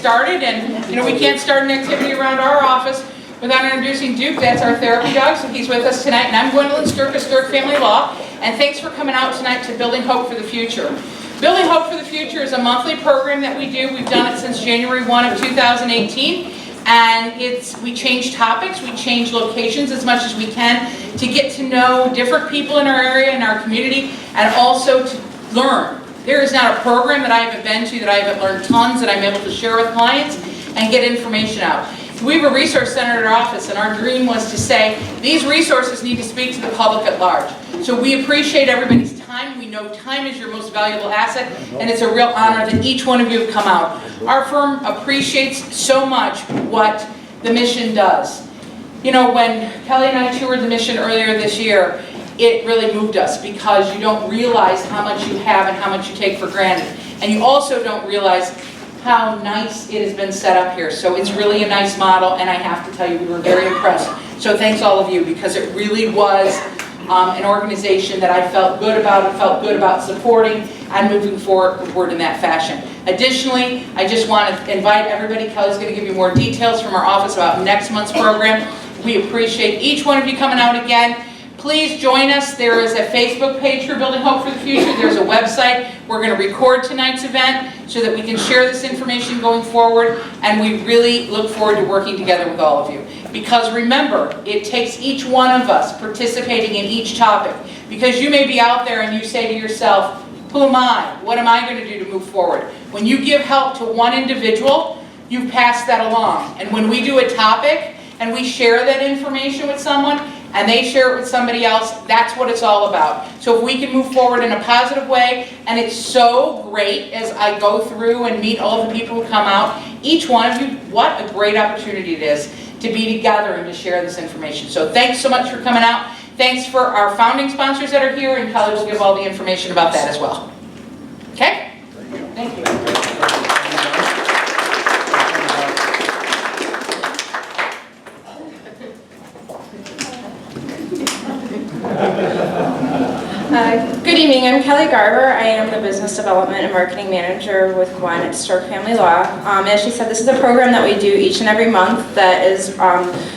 started, and you know, we can't start an activity around our office without introducing Duke. That's our therapy dog, so he's with us tonight, and I'm Gwendolyn Sterk of Sterk Family Law, and thanks for coming out tonight to Building Hope for the Future. Building Hope for the Future is a monthly program that we do. We've done it since January 1 of 2018, and we change topics, we change locations as much as we can to get to know different people in our area, in our community, and also to learn. There is not a program that I haven't been to that I haven't learned tons that I'm able to share with clients and get information out. We have a resource center at our office, and our dream was to say these resources need to speak to the public at large. So we appreciate everybody's time. We know time is your most valuable asset, and it's a real honor that each one of you have come out. Our firm appreciates so much what the mission does. You know, when Kelly and I toured the mission earlier this year, it really moved us because you don't realize how much you have and how much you take for granted. And you also don't realize how nice it has been set up here. So it's really a nice model, and I have to tell you, we were very impressed. So thanks all of you, because it really was an organization that I felt good about and felt good about supporting and moving forward in that fashion. Additionally, I just want to invite everybody. Kelly's going to give you more details from our office about next month's program. We appreciate each one of you coming out again. Please join us. There is a Facebook page for Building Hope for the Future. There's a website. We're going to record tonight's event so that we can share this information going forward, and we really look forward to working together with all of you. Because remember, it takes each one of us participating in each topic. Because you may be out there and you say to yourself, who am I? What am I going to do to move forward? When you give help to one individual, you've passed that along. And when we do a topic and we share that information with someone, and they share it with somebody else, that's what it's all about. So if we can move forward in a positive way, and it's so great as I go through and meet all the people who come out, each one of you, what a great opportunity it is to be together and to share this information. So thanks so much for coming out. Thanks for our founding sponsors that are here, and Kelly will give all the information about that as well. Okay? Thank you. Good evening, I'm Kelly Garber. I am the Business Development and Marketing Manager with Gwen at Sterk Family Law. As she said, this is a program that we do each and every month that is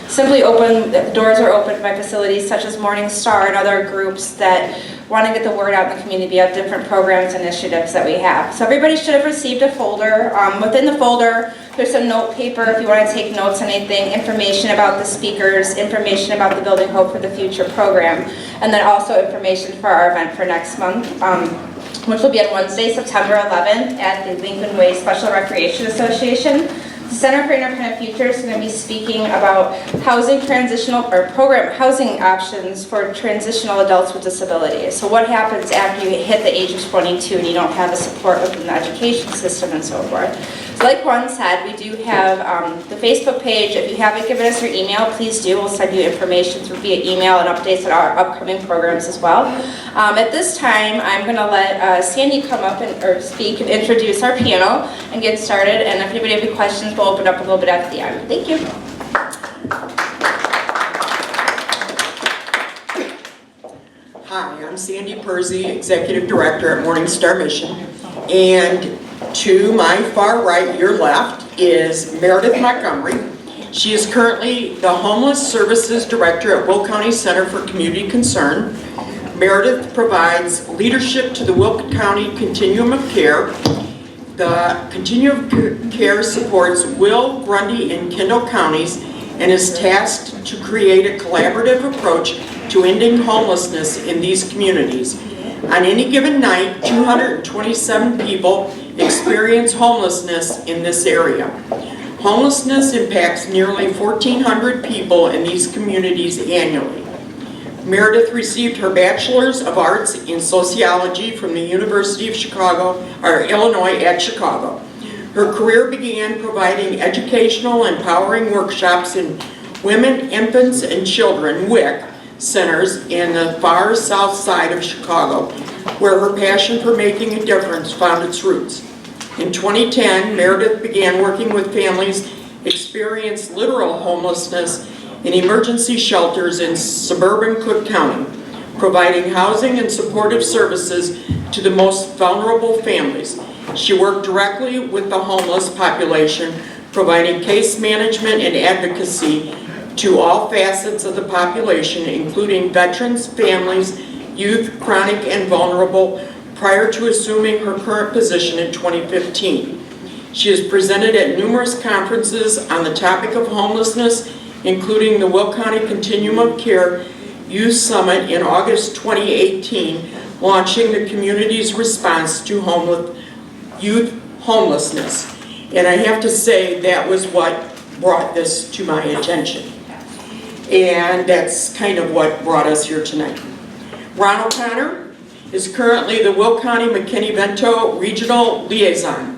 simply open. The doors are open by facilities such as MorningStar and other groups that want to get the word out in the community. We have different programs and initiatives that we have. So everybody should have received a folder. Within the folder, there's some note paper if you want to take notes on anything, information about the speakers, information about the Building Hope for the Future program, and then also information for our event for next month, which will be on Wednesday, September 11th at the Lincoln Way Special Recreation Association. The Center for Independent Future is going to be speaking about housing housing options for transitional adults with disabilities. So what happens after you hit the age of 22 and you don't have the support within the education system and so forth. So like Juan said, we do have the Facebook page. If you haven't given us your email, please do. We'll send you information through via email and updates on our upcoming programs as well. At this time, I'm going to let Sandy come up and speak and introduce our panel and get started. And if anybody has any questions, we'll open up a little bit at the end. Thank you. Hi, I'm Sandy Persy, Executive Director at MorningStar Mission. And to my far right, your left, is Meredith Montgomery. She is currently the Homeless Services Director at Will County Center for Community Concern. Meredith provides leadership to the Will County Continuum of Care. The Continuum of Care supports Will, Grundy, and Kendall counties and is tasked to create a collaborative approach to ending homelessness in these communities. On any given night, 227 people experience homelessness in this area. Homelessness impacts nearly 1,400 people in these communities annually. Meredith received her Bachelor's of Arts in Sociology from the University of Illinois at Chicago. Her career began providing educational and empowering workshops in women, infants, and children, WIC, centers in the far south side of Chicago, where her passion for making a difference found its roots. In 2010, Meredith began working with families experiencing literal homelessness in emergency shelters in suburban Cook County, providing housing and supportive services to the most vulnerable families. She worked directly with the homeless population, providing case management and advocacy to all facets of the population, including veterans, families, youth, chronic and vulnerable, prior to assuming her current position in 2015. She has presented at numerous conferences on the topic of homelessness, including the Will County Continuum of Care Youth Summit in August 2018, launching the community's response to youth homelessness. And I have to say that was what brought this to my attention. And that's kind of what brought us here tonight. Ron O'Connor is currently the Will County McKinney-Vento Regional Liaison.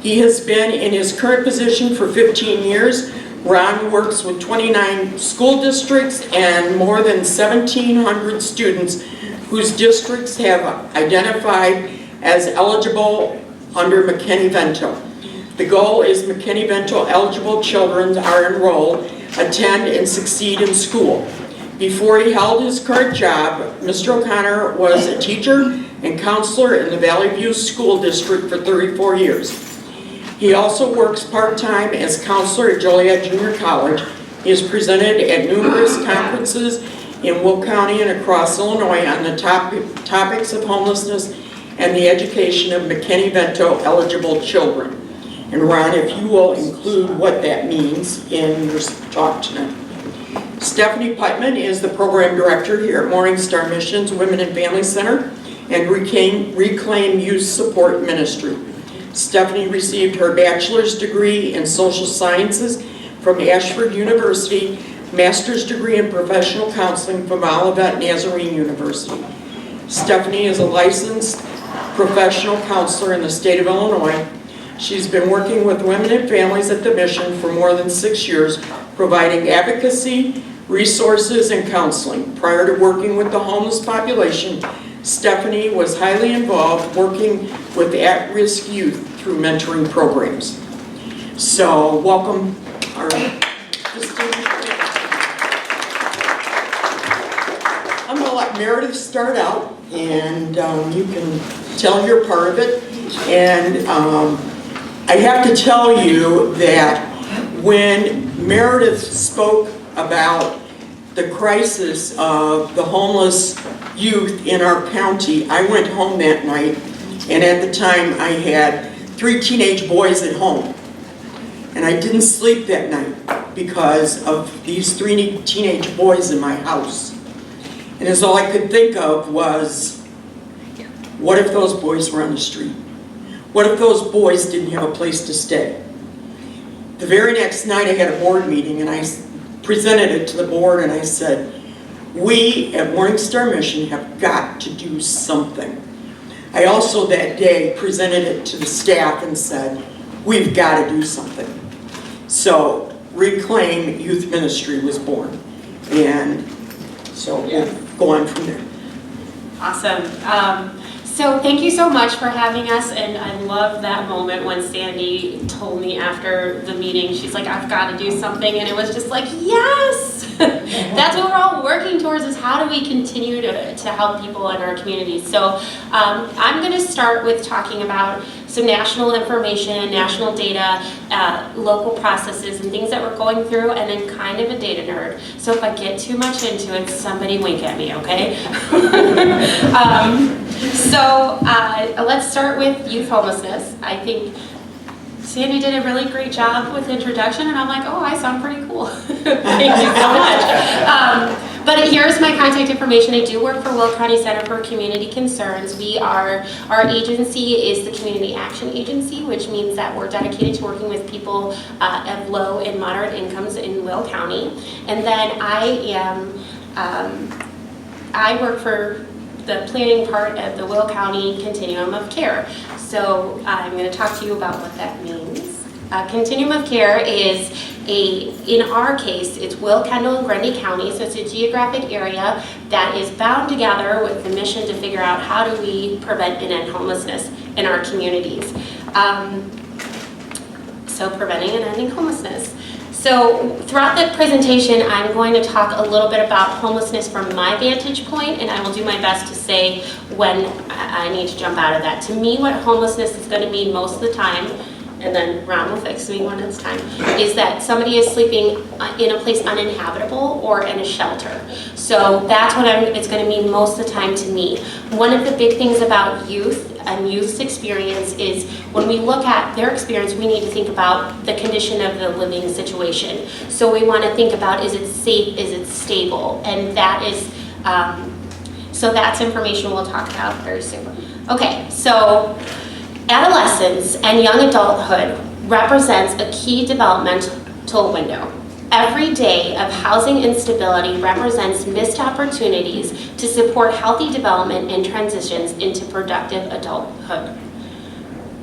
He has been in his current position for 15 years. Ron works with 29 school districts and more than 1,700 students whose districts have identified as eligible under McKinney-Vento. The goal is McKinney-Vento eligible children are enrolled, attend, and succeed in school. Before he held his current job, Mr. O'Connor was a teacher and counselor in the Valley View School District for 34 years. He also works part-time as counselor at Joliet Junior College. He has presented at numerous conferences in Will County and across Illinois on the topics of homelessness and the education of McKinney-Vento eligible children. And Ron, if you will include what that means in your talk tonight. Stephanie Putman is the program director here at MorningStar Mission's Women and Family Center and Reclaim Youth Support Ministry. Stephanie received her bachelor's degree in social sciences from Ashford University, master's degree in professional counseling from Olivet Nazarene University. Stephanie is a licensed professional counselor in the state of Illinois. She's been working with women and families at the mission for more than 6 years, providing advocacy, resources, and counseling. Prior to working with the homeless population, Stephanie was highly involved working with at-risk youth through mentoring programs. So, welcome our distinguished guests. I'm going to let Meredith start out, and you can tell your part of it. And I have to tell you that when Meredith spoke about the crisis of the homeless youth in our county, I went home that night, and at the time I had 3 teenage boys at home. And I didn't sleep that night because of these 3 teenage boys in my house. And as all I could think of was, what if those boys were on the street? What if those boys didn't have a place to stay? The very next night I had a board meeting and I presented it to the board and I said, we at MorningStar Mission have got to do something. I also that day presented it to the staff and said, we've got to do something. So Reclaim Youth Ministry was born. And so we'll go on from there. Awesome. So thank you so much for having us, and I love that moment when Sandy told me after the meeting, she's like, I've got to do something, and it was just like, yes! That's what we're all working towards, is how do we continue to help people in our communities. So I'm going to start with talking about some national information, national data, local processes, and things that we're going through, and then kind of a data nerd. So if I get too much into it, somebody wink at me, okay? So let's start with youth homelessness. I think Sandy did a really great job with the introduction, and I'm like, oh, I sound pretty cool. Thank you so much. But here's my contact information. I do work for Will County Center for Community Concerns. Our agency is the Community Action Agency, which means that we're dedicated to working with people of low and moderate incomes in Will County. And then I work for the planning part of the Will County Continuum of Care. So I'm going to talk to you about what that means. Continuum of Care is in our case, it's Will, Kendall, and Grundy County, so it's a geographic area that is bound together with the mission to figure out how do we prevent and end homelessness in our communities. So preventing and ending homelessness. So throughout the presentation, I'm going to talk a little bit about homelessness from my vantage point, and I will do my best to say when I need to jump out of that. To me, what homelessness is going to mean most of the time, and then Ron will fix me when it's time, is that somebody is sleeping in a place uninhabitable or in a shelter. So that's what it's going to mean most of the time to me. One of the big things about youth and youth's experience is when we look at their experience, we need to think about the condition of the living situation. So we want to think about, is it safe, is it stable? And that is, so that's information we'll talk about very soon. Okay, so adolescence and young adulthood represents a key developmental window. Every day of housing instability represents missed opportunities to support healthy development and transitions into productive adulthood.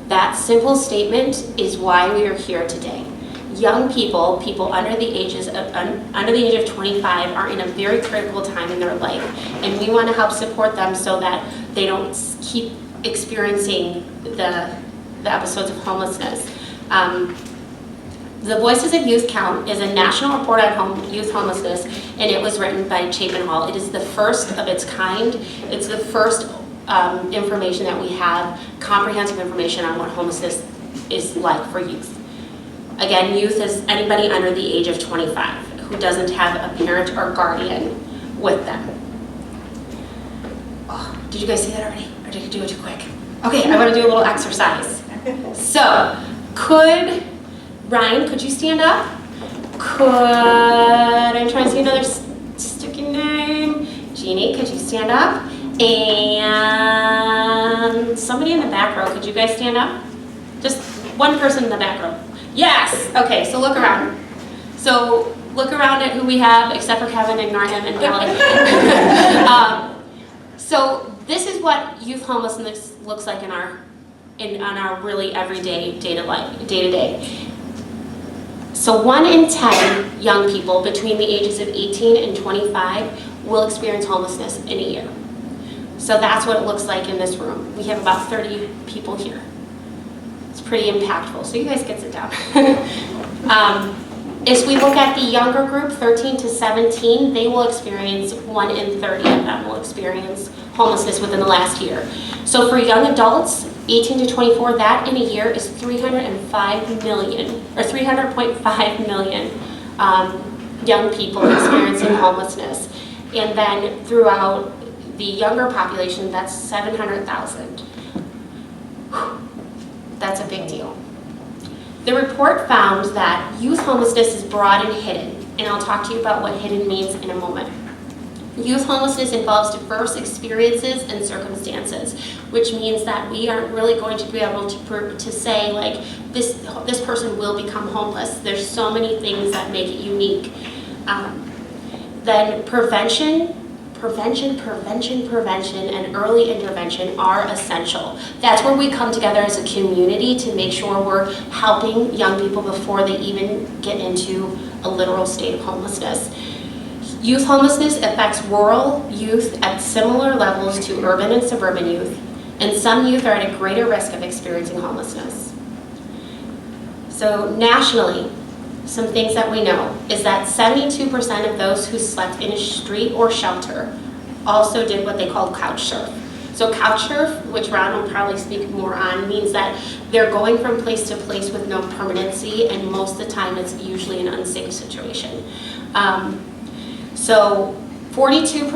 That simple statement is why we are here today. Young people, people under the age of 25, are in a very critical time in their life, and we want to help support them so that they don't keep experiencing the episodes of homelessness. The Voices of Youth Count is a national report on youth homelessness, and it was written by Chapin Hall. It is the first of its kind. It's the first information that we have, comprehensive information on what homelessness is like for youth. Again, youth is anybody under the age of 25 who doesn't have a parent or guardian with them. Oh, did you guys see that already? Or did you do it too quick? Okay, I want to do a little exercise. So, Ryan, could you stand up? I'm trying to see another sticky name. Jeannie, could you stand up? And somebody in the back row, could you guys stand up? Just one person in the back row. Yes! Okay, so look around. So look around at who we have, except for Kevin, ignore him, and Kelly. So this is what youth homelessness looks like on our really everyday day-to-day. So 1 in 10 young people between the ages of 18 and 25 will experience homelessness in a year. So that's what it looks like in this room. We have about 30 people here. It's pretty impactful, so you guys can sit down. As we look at the younger group, 13 to 17, they will experience 1 in 30 of them will experience homelessness within the last year. So for young adults, 18 to 24, that in a year is 305 million, or 300.5 million young people experiencing homelessness. And then throughout the younger population, that's 700,000. That's a big deal. The report found that youth homelessness is broad and hidden, and I'll talk to you about what hidden means in a moment. Youth homelessness involves diverse experiences and circumstances, which means that we aren't really going to be able to say, like, this person will become homeless. There's so many things that make it unique. Then prevention, and early intervention are essential. That's where we come together as a community to make sure we're helping young people before they even get into a literal state of homelessness. Youth homelessness affects rural youth at similar levels to urban and suburban youth, and some youth are at a greater risk of experiencing homelessness. So nationally, some things that we know is that 72% of those who slept in a street or shelter also did what they call couch surf. So couch surf, which Ron will probably speak more on, means that they're going from place to place with no permanency, and most of the time it's usually an unsafe situation. So 42%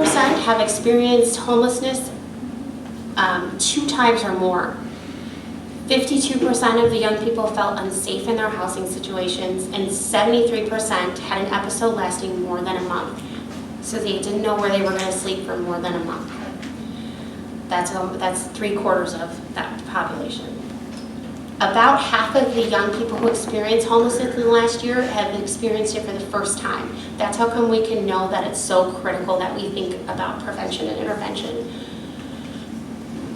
have experienced homelessness 2 times or more. 52% of the young people felt unsafe in their housing situations, and 73% had an episode lasting more than a month. So they didn't know where they were going to sleep for more than a month. That's 3/4 of that population. About half of the young people who experienced homelessness in the last year have experienced it for the first time. That's how come we can know that it's so critical that we think about prevention and intervention.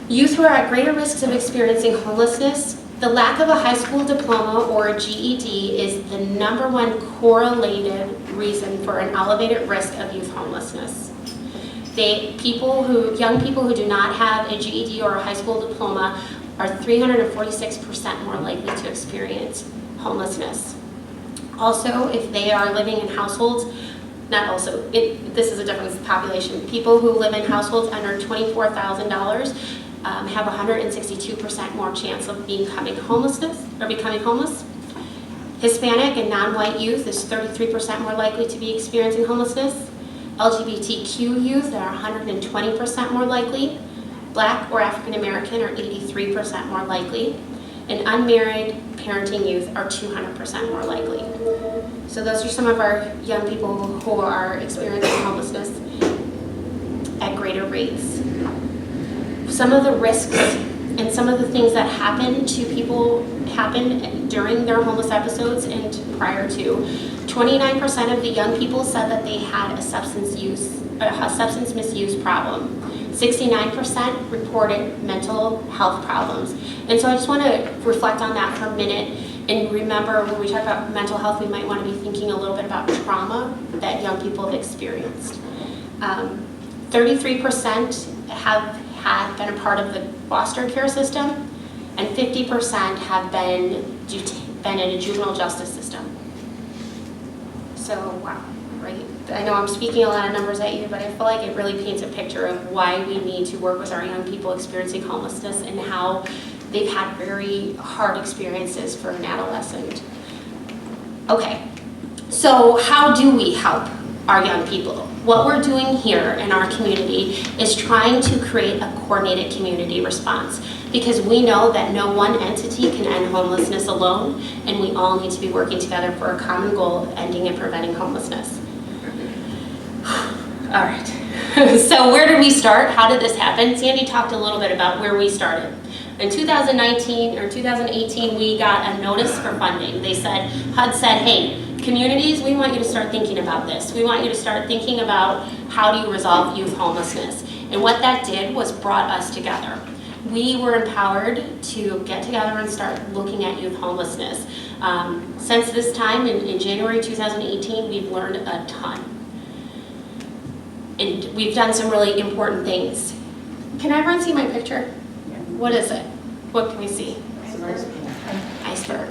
Youth who are at greater risks of experiencing homelessness, the lack of a high school diploma or a GED is the #1 correlated reason for an elevated risk of youth homelessness. Young people who do not have a GED or a high school diploma are 346% more likely to experience homelessness. Also, if they are living in households, this is a different population. People who live in households under $24,000 have 162% more chance of becoming homeless. Hispanic and non-white youth is 33% more likely to be experiencing homelessness. LGBTQ youth are 120% more likely. Black or African American are 83% more likely. And unmarried parenting youth are 200% more likely. So those are some of our young people who are experiencing homelessness at greater rates. Some of the risks and some of the things that happen to people happen during their homeless episodes and prior to. 29% of the young people said that they had a substance misuse problem. 69% reported mental health problems. And so I just want to reflect on that for a minute and remember when we talk about mental health, we might want to be thinking a little bit about trauma that young people have experienced. 33% have been a part of the foster care system, and 50% have been in a juvenile justice system. So, wow, right? I know I'm speaking a lot of numbers at you, but I feel like it really paints a picture of why we need to work with our young people experiencing homelessness and how they've had very hard experiences for an adolescent. Okay, so how do we help our young people? What we're doing here in our community is trying to create a coordinated community response, because we know that no one entity can end homelessness alone, and we all need to be working together for a common goal of ending and preventing homelessness. All right, so where did we start? How did this happen? Sandy talked a little bit about where we started. In 2019 or 2018, we got a notice for funding. HUD said, hey, communities, we want you to start thinking about this. We want you to start thinking about how do you resolve youth homelessness. And what that did was brought us together. We were empowered to get together and start looking at youth homelessness. Since this time, in January 2018, we've learned a ton. And we've done some really important things. Can everyone see my picture? What is it? What can we see? Iceberg.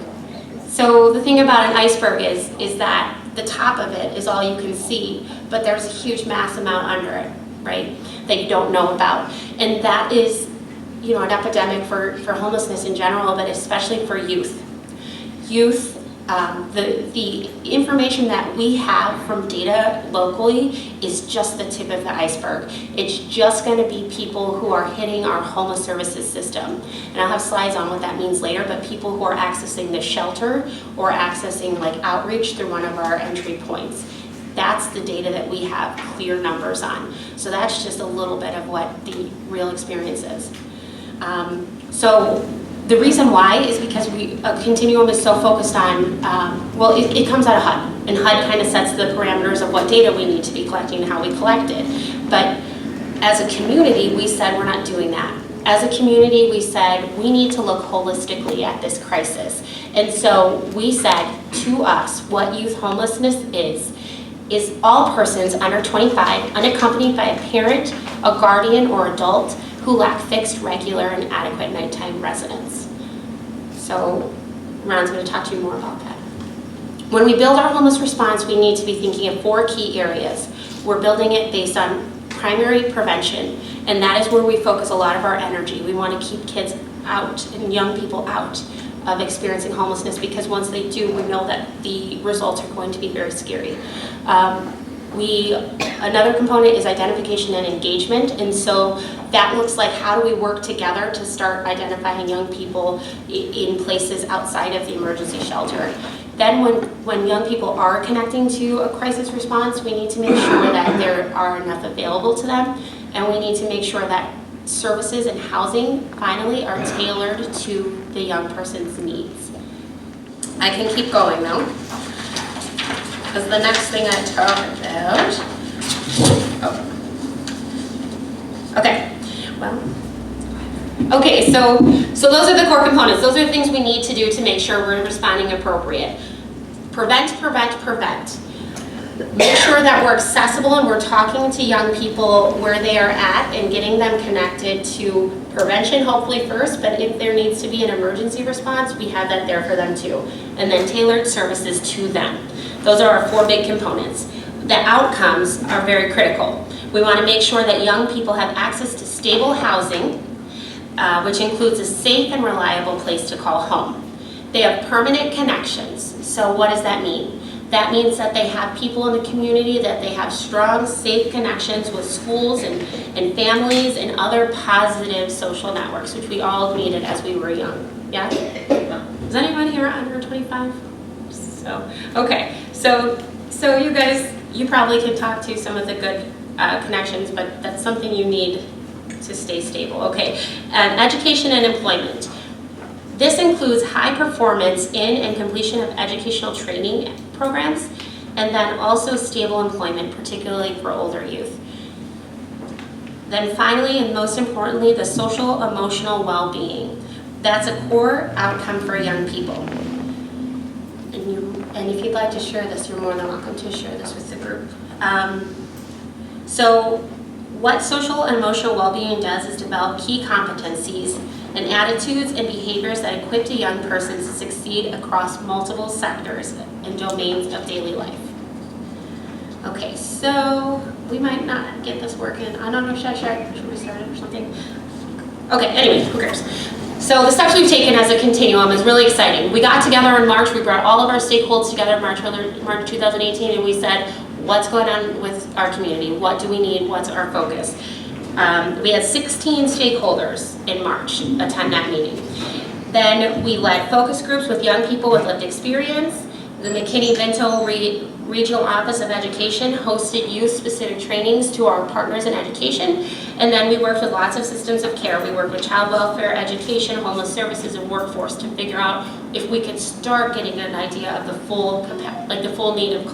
So the thing about an iceberg is that the top of it is all you can see, but there's a huge mass amount under it, right, that you don't know about. And that is, an epidemic for homelessness in general, but especially for youth. Youth, the information that we have from data locally is just the tip of the iceberg. It's just going to be people who are hitting our homeless services system. And I'll have slides on what that means later, but people who are accessing the shelter or accessing like outreach through one of our entry points. That's the data that we have clear numbers on. So that's just a little bit of what the real experience is. So the reason why is because Continuum is so focused on, it comes out of HUD, and HUD kind of sets the parameters of what data we need to be collecting and how we collect it. But as a community, we said we're not doing that. As a community, we said we need to look holistically at this crisis. And so we said to us what youth homelessness is all persons under 25 unaccompanied by a parent, a guardian, or adult who lack fixed, regular, and adequate nighttime residence. So Ron's going to talk to you more about that. When we build our homeless response, we need to be thinking of 4 key areas. We're building it based on primary prevention, and that is where we focus a lot of our energy. We want to keep kids out and young people out of experiencing homelessness, because once they do, we know that the results are going to be very scary. Another component is identification and engagement, and so that looks like how do we work together to start identifying young people in places outside of the emergency shelter. Then when young people are connecting to a crisis response, we need to make sure that there are enough available to them, and we need to make sure that services and housing finally are tailored to the young person's needs. I can keep going though, because the next thing I talk about, so those are the core components. Those are the things we need to do to make sure we're responding appropriate. Prevent, prevent, prevent. Make sure that we're accessible and we're talking to young people where they are at and getting them connected to prevention hopefully first, but if there needs to be an emergency response, we have that there for them too. And then tailored services to them. Those are our 4 big components. The outcomes are very critical. We want to make sure that young people have access to stable housing, which includes a safe and reliable place to call home. They have permanent connections. So what does that mean? That means that they have people in the community, that they have strong, safe connections with schools and families and other positive social networks, which we all needed as we were young. Yeah? Is anyone here under 25? So, okay. So you guys, you probably could talk to some of the good connections, but that's something you need to stay stable. Okay. Education and employment. This includes high performance in and completion of educational training programs, and then also stable employment, particularly for older youth. Then finally, and most importantly, the social emotional well-being. That's a core outcome for young people. And if you'd like to share this, you're more than welcome to share this with the group. So what social and emotional well-being does is develop key competencies and attitudes and behaviors that equip a young person to succeed across multiple sectors and domains of daily life. Okay, so we might not get this working. I don't know, should we start it or something? Okay, anyway, who cares? So the steps we've taken as a continuum is really exciting. We got together in March, we brought all of our stakeholders together in March 2018, and we said, what's going on with our community? What do we need? What's our focus? We had 16 stakeholders in March attend that meeting. Then we led focus groups with young people with lived experience. The McKinney-Vento Regional Office of Education hosted youth-specific trainings to our partners in education. And then we worked with lots of systems of care. We worked with child welfare, education, homeless services, and workforce to figure out if we could start getting an idea of the full need of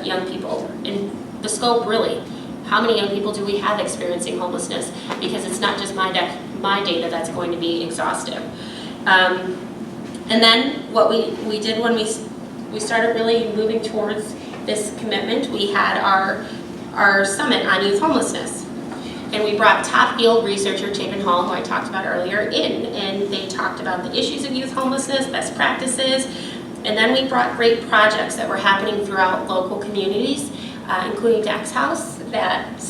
young people. And the scope, really. How many young people do we have experiencing homelessness? Because it's not just my data that's going to be exhaustive. And then what we did when we started really moving towards this commitment, we had our summit on youth homelessness. And we brought top field researcher Chapin Hall, who I talked about earlier, in. And they talked about the issues of youth homelessness, best practices. And then we brought great projects that were happening throughout local communities, including Dax House, that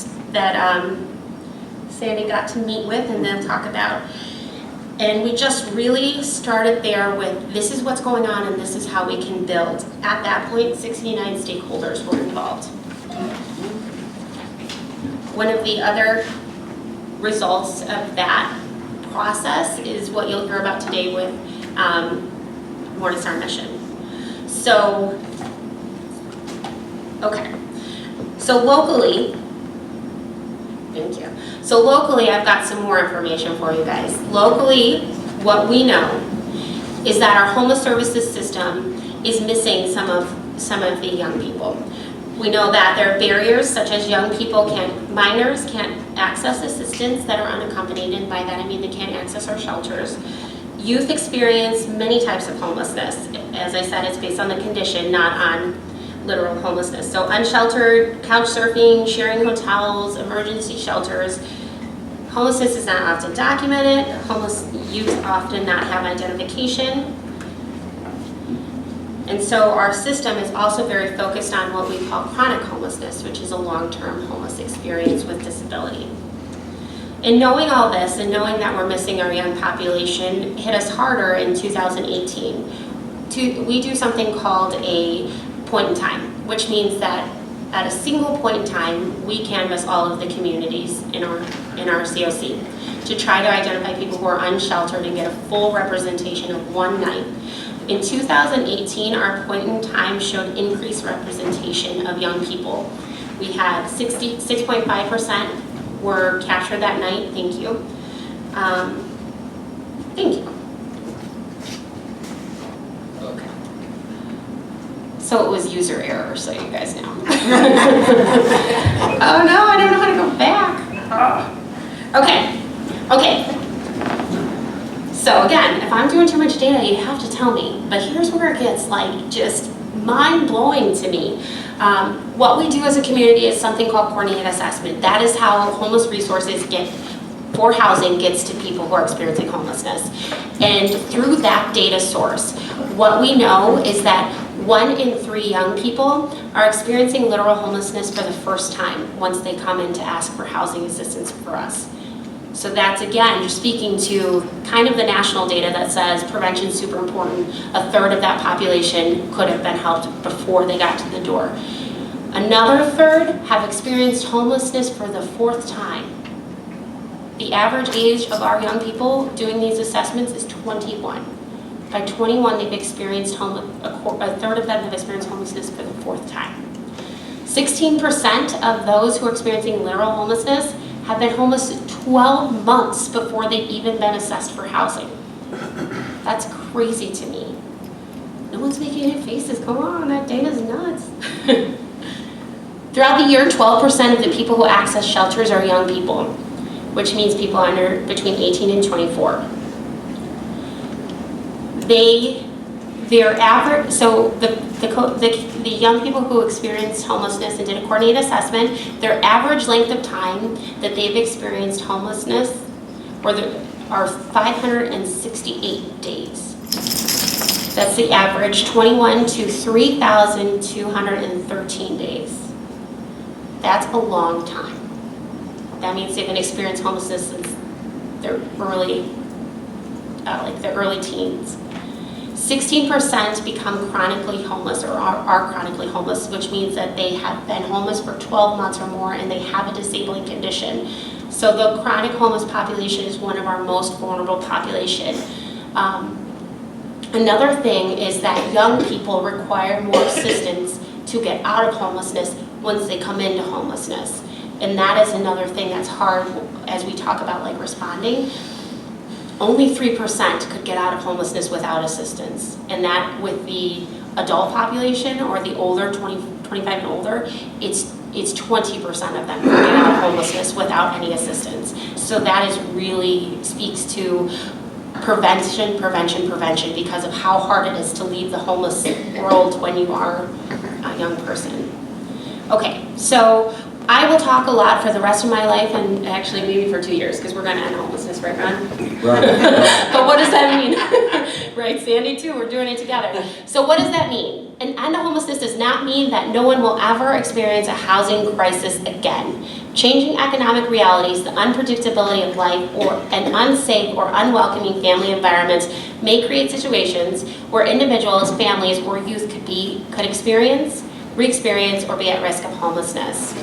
Sandy got to meet with and then talk about. And we just really started there with, this is what's going on and this is how we can build. At that point, 69 stakeholders were involved. One of the other results of that process is what you'll hear about today with MorningStar Mission. So, okay. So locally, thank you. So locally, I've got some more information for you guys. Locally, what we know is that our homeless services system is missing some of the young people. We know that there are barriers such as minors can't access assistance that are unaccompanied, and by that I mean they can't access our shelters. Youth experience many types of homelessness. As I said, it's based on the condition, not on literal homelessness. So unsheltered, couch surfing, sharing hotels, emergency shelters. Homelessness is not often documented. Homeless youth often not have identification. And so our system is also very focused on what we call chronic homelessness, which is a long-term homeless experience with disability. And knowing all this and knowing that we're missing our young population hit us harder in 2018. We do something called a point in time, which means that at a single point in time, we canvass all of the communities in our COC to try to identify people who are unsheltered and get a full representation of one night. In 2018, our point in time showed increased representation of young people. We had 6.5% were captured that night. Thank you. Thank you. Okay. So it was user error, so you guys know. Oh no, I don't know how to go back. Okay. So again, if I'm doing too much data, you have to tell me. But here's where it gets like just mind-blowing to me. What we do as a community is something called coordinated assessment. That is how homeless resources get for housing gets to people who are experiencing homelessness. And through that data source, what we know is that 1 in 3 young people are experiencing literal homelessness for the first time once they come in to ask for housing assistance for us. So that's, again, you're speaking to kind of the national data that says prevention is super important. 1/3 of that population could have been helped before they got to the door. Another 1/3 have experienced homelessness for the 4th time. The average age of our young people doing these assessments is 21. By 21, they've experienced a third of them have experienced homelessness for the 4th time. 16% of those who are experiencing literal homelessness have been homeless 12 months before they've even been assessed for housing. That's crazy to me. No one's making any faces. Come on, that data's nuts. Throughout the year, 12% of the people who access shelters are young people, which means people under between 18 and 24. Their average, so the young people who experienced homelessness and did a coordinated assessment, their average length of time that they've experienced homelessness are 568 days. That's the average, 21 to 3,213 days. That's a long time. That means they've been experiencing homelessness since their early teens. 16% become chronically homeless or are chronically homeless, which means that they have been homeless for 12 months or more and they have a disabling condition. So the chronic homeless population is one of our most vulnerable population. Another thing is that young people require more assistance to get out of homelessness once they come into homelessness. And that is another thing that's hard as we talk about like responding. Only 3% could get out of homelessness without assistance. And that with the adult population or the older, 25 and older, it's 20% of them who get out of homelessness without any assistance. So that is really speaks to prevention because of how hard it is to leave the homeless world when you are a young person. Okay, so I will talk a lot for the rest of my life, and actually maybe for 2 years, because we're going to end homelessness, right, Ron? Right. But what does that mean? Right, Sandy too, we're doing it together. So what does that mean? An end to homelessness does not mean that no one will ever experience a housing crisis again. Changing economic realities, the unpredictability of life, or an unsafe or unwelcoming family environments may create situations where individuals, families, or youth could experience, re-experience, or be at risk of homelessness.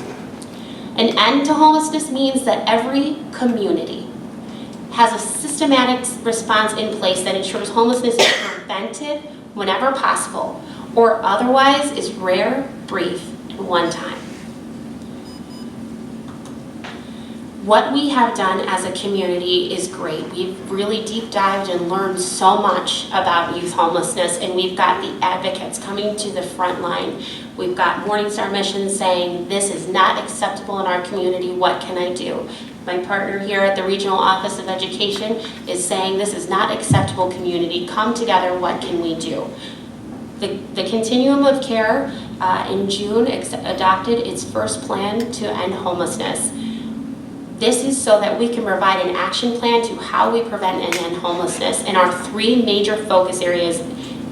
An end to homelessness means that every community has a systematic response in place that ensures homelessness is prevented whenever possible, or otherwise is rare, brief, and one time. What we have done as a community is great. We've really deep dived and learned so much about youth homelessness, and we've got the advocates coming to the front line. We've got MorningStar Mission saying, this is not acceptable in our community, what can I do? My partner here at the Regional Office of Education is saying, this is not acceptable community, come together, what can we do? The Continuum of Care in June adopted its first plan to end homelessness. This is so that we can provide an action plan to how we prevent and end homelessness. And our 3 major focus areas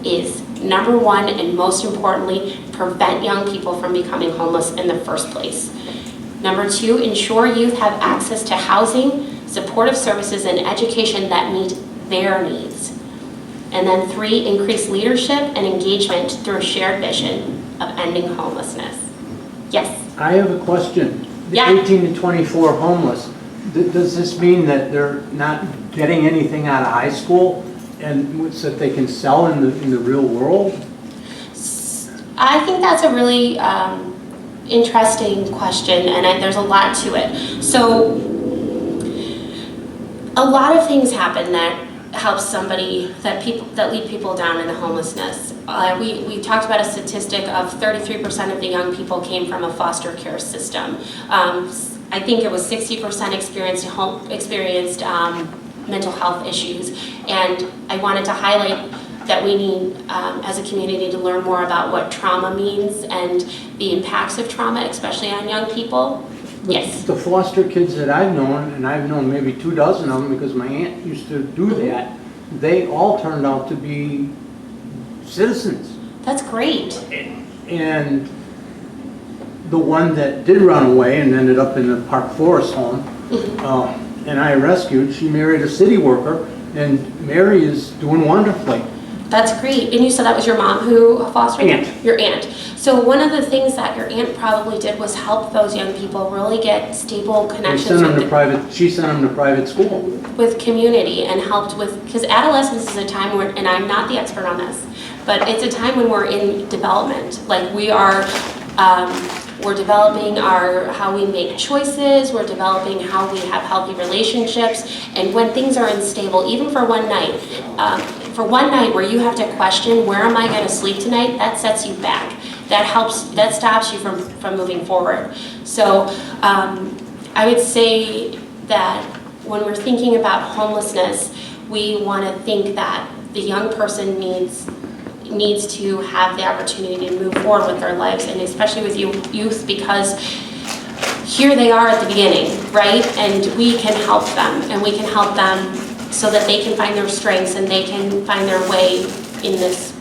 is, number 1, and most importantly, prevent young people from becoming homeless in the first place. Number 2, ensure youth have access to housing, supportive services, and education that meet their needs. And then 3, increase leadership and engagement through a shared vision of ending homelessness. Yes? I have a question. The Yeah. 18 to 24 homeless, does this mean that they're not getting anything out of high school and so that they can sell in the real world? I think that's a really interesting question, and there's a lot to it. So a lot of things happen that help somebody, that lead people down into homelessness. We talked about a statistic of 33% of the young people came from a foster care system. I think it was 60% experienced mental health issues, and I wanted to highlight that we need, as a community, to learn more about what trauma means and the impacts of trauma, especially on young people. Yes. The foster kids that I've known, and I've known maybe 2 dozen of them because my aunt used to do that, they all turned out to be citizens. That's great. And the one that did run away and ended up in the Park Forest home, and I rescued, she married a city worker, and Mary is doing wonderfully. That's great. And you said that was your mom who fostered you? Aunt. Your aunt. So one of the things that your aunt probably did was help those young people really get stable connections She sent them to private school. with community and helped with, because adolescence is a time where, and I'm not the expert on this, but it's a time when we're in development. Like we are, we're developing how we make choices, we're developing how we have healthy relationships, and when things are unstable, even for one night where you have to question, where am I going to sleep tonight, that sets you back. That stops you from moving forward. So I would say that when we're thinking about homelessness, we want to think that the young person needs to have the opportunity to move forward with their lives, and especially with youth, because here they are at the beginning, right? And we can help them, and we can help them so that they can find their strengths and they can find their way in this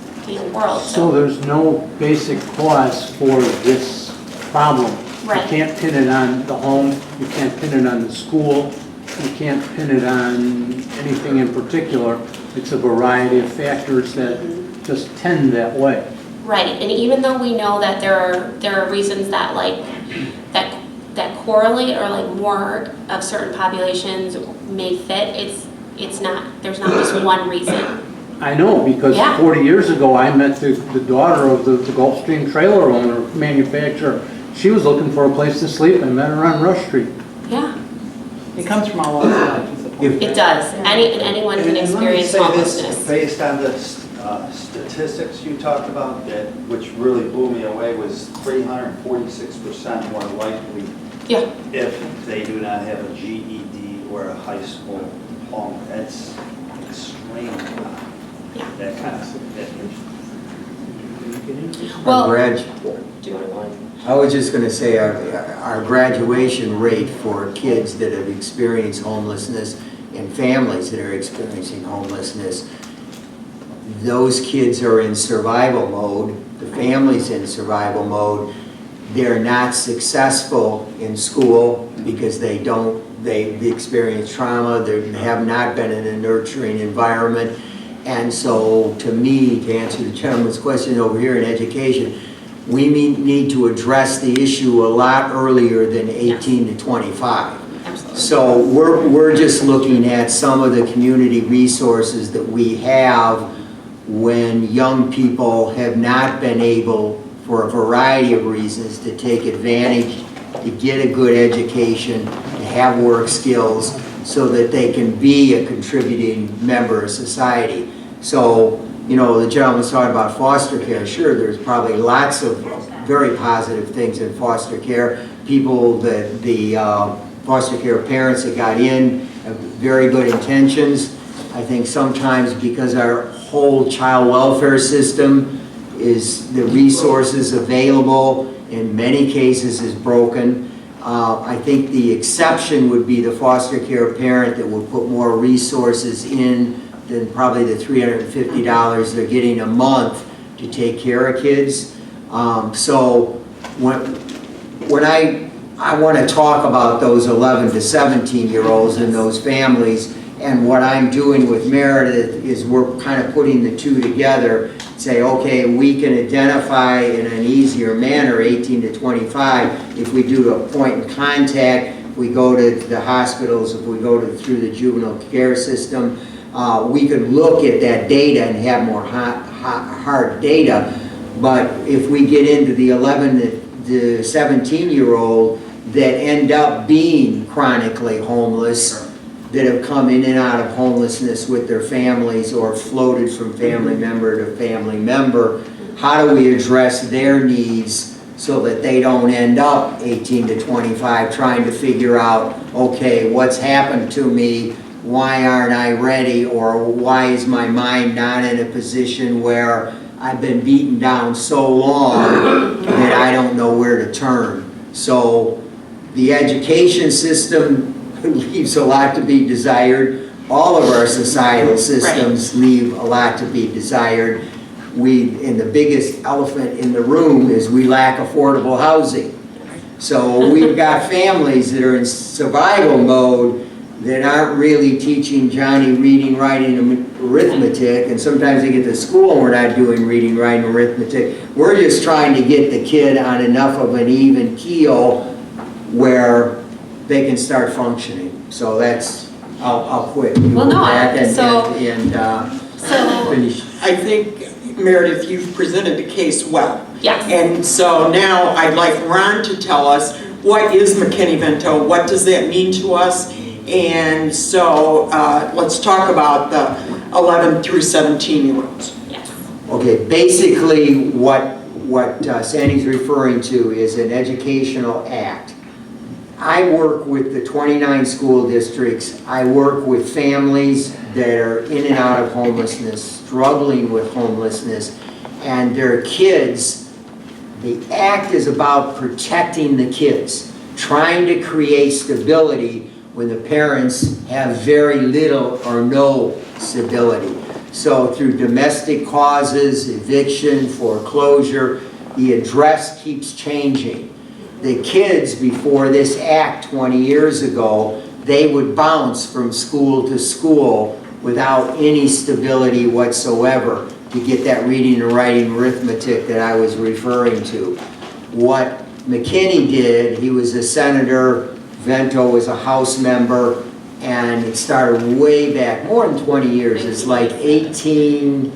world. So there's no basic cause for this problem. Right. You can't pin it on the home, you can't pin it on the school, you can't pin it on anything in particular. It's a variety of factors that just tend that way. Right, and even though we know that there are reasons that that correlate, or like more of certain populations may fit, it's not, there's not just one reason. I know, because Yeah. 40 years ago, I met the daughter of the Gulfstream trailer owner, manufacturer. She was looking for a place to sleep. I met her on Rush Street. Yeah, It comes from all over the life is the point. it does. Anyone can experience And let me say homelessness. this, based on the statistics you talked about, which really blew me away, was 346% more likely Yeah, if they do not have a GED or a high school diploma. That's extremely high. Yeah. That kind of, well, Our do you want to go on? I was just going to say our graduation rate for kids that have experienced homelessness and families that are experiencing homelessness, those kids are in survival mode, the family's in survival mode. They're not successful in school because they've experienced trauma, they have not been in a nurturing environment. And so, to me, to answer the gentleman's question over here in education, we need to address the issue a lot earlier than 18 to 25. Absolutely. So we're just looking at some of the community resources that we have when young people have not been able, for a variety of reasons, to take advantage, to get a good education, to have work skills, so that they can be a contributing member of society. So, you know, the gentleman's talking about foster care. Sure, there's probably lots of very positive things in foster care. People that the foster care parents that got in have very good intentions. I think sometimes because our whole child welfare system is, the resources available in many cases is broken. I think the exception would be the foster care parent that would put more resources in than probably the $350 they're getting a month to take care of kids. So when I want to talk about those 11 to 17-year-olds and those families, and what I'm doing with Meredith is we're kind of putting the two together, say, okay, we can identify in an easier manner 18 to 25 if we do a point in contact, if we go to the hospitals, if we go through the juvenile care system. We could look at that data and have more hard data. But if we get into the 11 to 17-year-old that end up being chronically homeless, that have come in and out of homelessness with their families or floated from family member to family member, how do we address their needs so that they don't end up 18 to 25 trying to figure out, okay, what's happened to me, why aren't I ready, or why is my mind not in a position where I've been beaten down so long that I don't know where to turn. So The education system leaves a lot to be desired. All of our societal systems leave a lot to be desired. And the biggest elephant in the room is we lack affordable housing. So we've got families that are in survival mode that aren't really teaching Johnny reading, writing, and arithmetic, and sometimes they get to school and we're not doing reading, writing, arithmetic. We're just trying to get the kid on enough of an even keel where they can start functioning. So that's, I'll quit. Well, no, Finish. I think, Meredith, you've presented the case well. Yes. And so now I'd like Ron to tell us, what is McKinney-Vento? What does that mean to us? And so let's talk about the 11 through 17-year-olds. Yes. Okay, basically what Sandy's referring to is an educational act. I work with the 29 school districts. I work with families that are in and out of homelessness, struggling with homelessness, and their kids. The act is about protecting the kids, trying to create stability when the parents have very little or no stability. So through domestic causes, eviction, foreclosure, the address keeps changing. The kids before this act 20 years ago, they would bounce from school to school without any stability whatsoever to get that reading and writing arithmetic that I was referring to. What McKinney did, he was a senator, Vento was a House member, and it started way back, more than 20 years. It's like 87.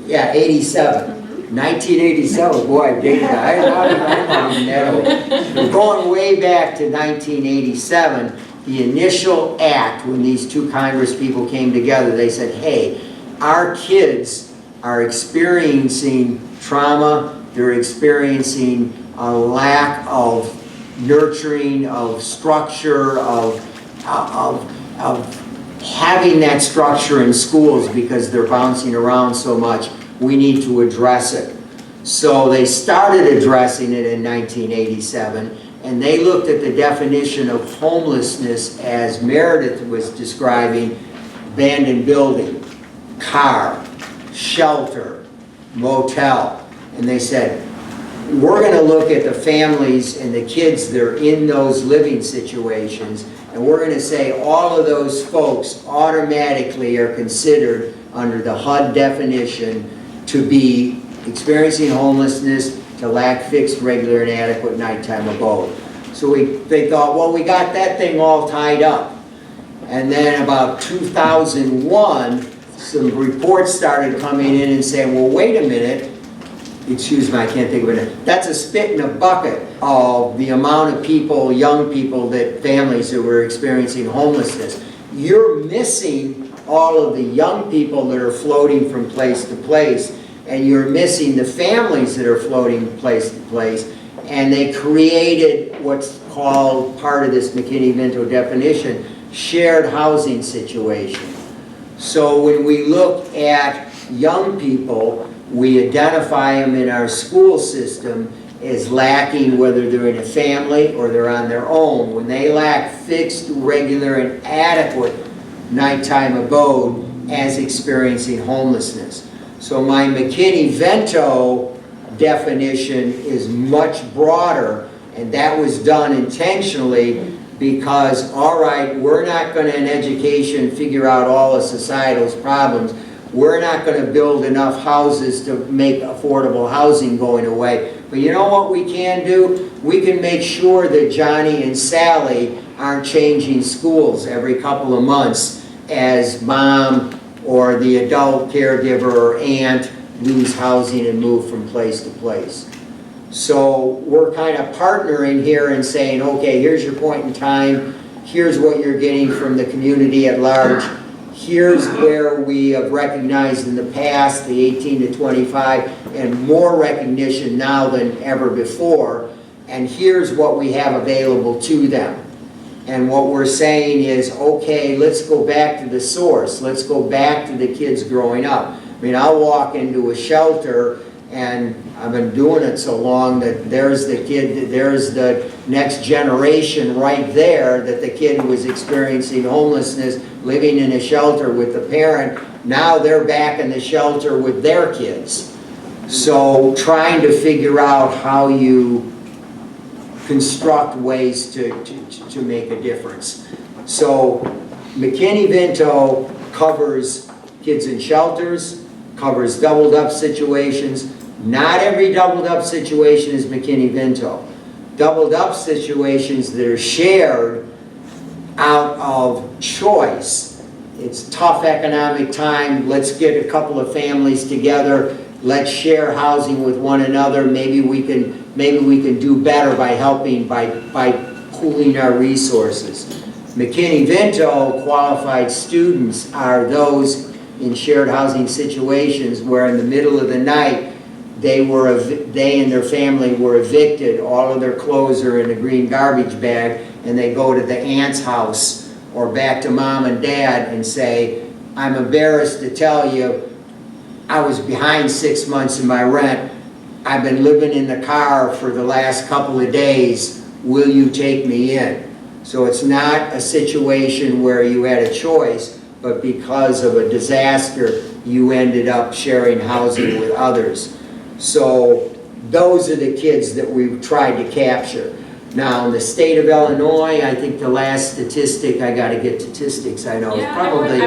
Yeah, 87. 1987, boy, I'm dating that. We're going way back to 1987. The initial act, when these two Congress people came together, they said, hey, our kids are experiencing trauma, they're experiencing a lack of nurturing, of structure, of having that structure in schools because they're bouncing around so much. We need to address it. So they started addressing it in 1987, and they looked at the definition of homelessness as Meredith was describing: abandoned building, car, shelter, motel. And they said, we're going to look at the families and the kids that are in those living situations, and we're going to say all of those folks automatically are considered under the HUD definition to be experiencing homelessness, to lack fixed, regular, and adequate nighttime abode. So they thought, well, we got that thing all tied up. And then about 2001, some reports started coming in and saying, well, wait a minute, excuse me, I can't think of it. That's a spit in a bucket of the amount of people, young people, families that were experiencing homelessness. You're missing all of the young people that are floating from place to place, and you're missing the families that are floating place to place. And they created what's called, part of this McKinney-Vento definition, shared housing situation. So when we look at young people, we identify them in our school system as lacking, whether they're in a family or they're on their own. When they lack fixed, regular, and adequate nighttime abode, as experiencing homelessness. So my McKinney-Vento definition is much broader, and that was done intentionally because, all right, we're not going to in education figure out all of societal's problems. We're not going to build enough houses to make affordable housing going away. But you know what we can do? We can make sure that Johnny and Sally aren't changing schools every couple of months as mom or the adult caregiver or aunt lose housing and move from place to place. So we're kind of partnering here and saying, okay, here's your point in time. Here's what you're getting from the community at large. Here's where we have recognized in the past the 18 to 25 and more recognition now than ever before. And here's what we have available to them. And what we're saying is, okay, let's go back to the source. Let's go back to the kids growing up. I mean, I'll walk into a shelter And I've been doing it so long that there's the kid, there's the next generation right there, that the kid was experiencing homelessness, living in a shelter with the parent. Now they're back in the shelter with their kids. So trying to figure out how you construct ways to make a difference. So McKinney-Vento covers kids in shelters, covers doubled up situations. Not every doubled up situation is McKinney-Vento. Doubled up situations that are shared out of choice. It's tough economic time, let's get a couple of families together, let's share housing with one another, maybe we can do better by helping, by pooling our resources. McKinney-Vento qualified students are those in shared housing situations where in the middle of the night they and their family were evicted, all of their clothes are in a green garbage bag, and they go to the aunt's house or back to mom and dad and say, I'm embarrassed to tell you, I was behind 6 months in my rent, I've been living in the car for the last couple of days, will you take me in? So it's not a situation where you had a choice, but because of a disaster, you ended up sharing housing with others. So those are the kids that we've tried to capture. Now, in the state of Illinois, I think the last statistic, I got to get statistics, I know, is probably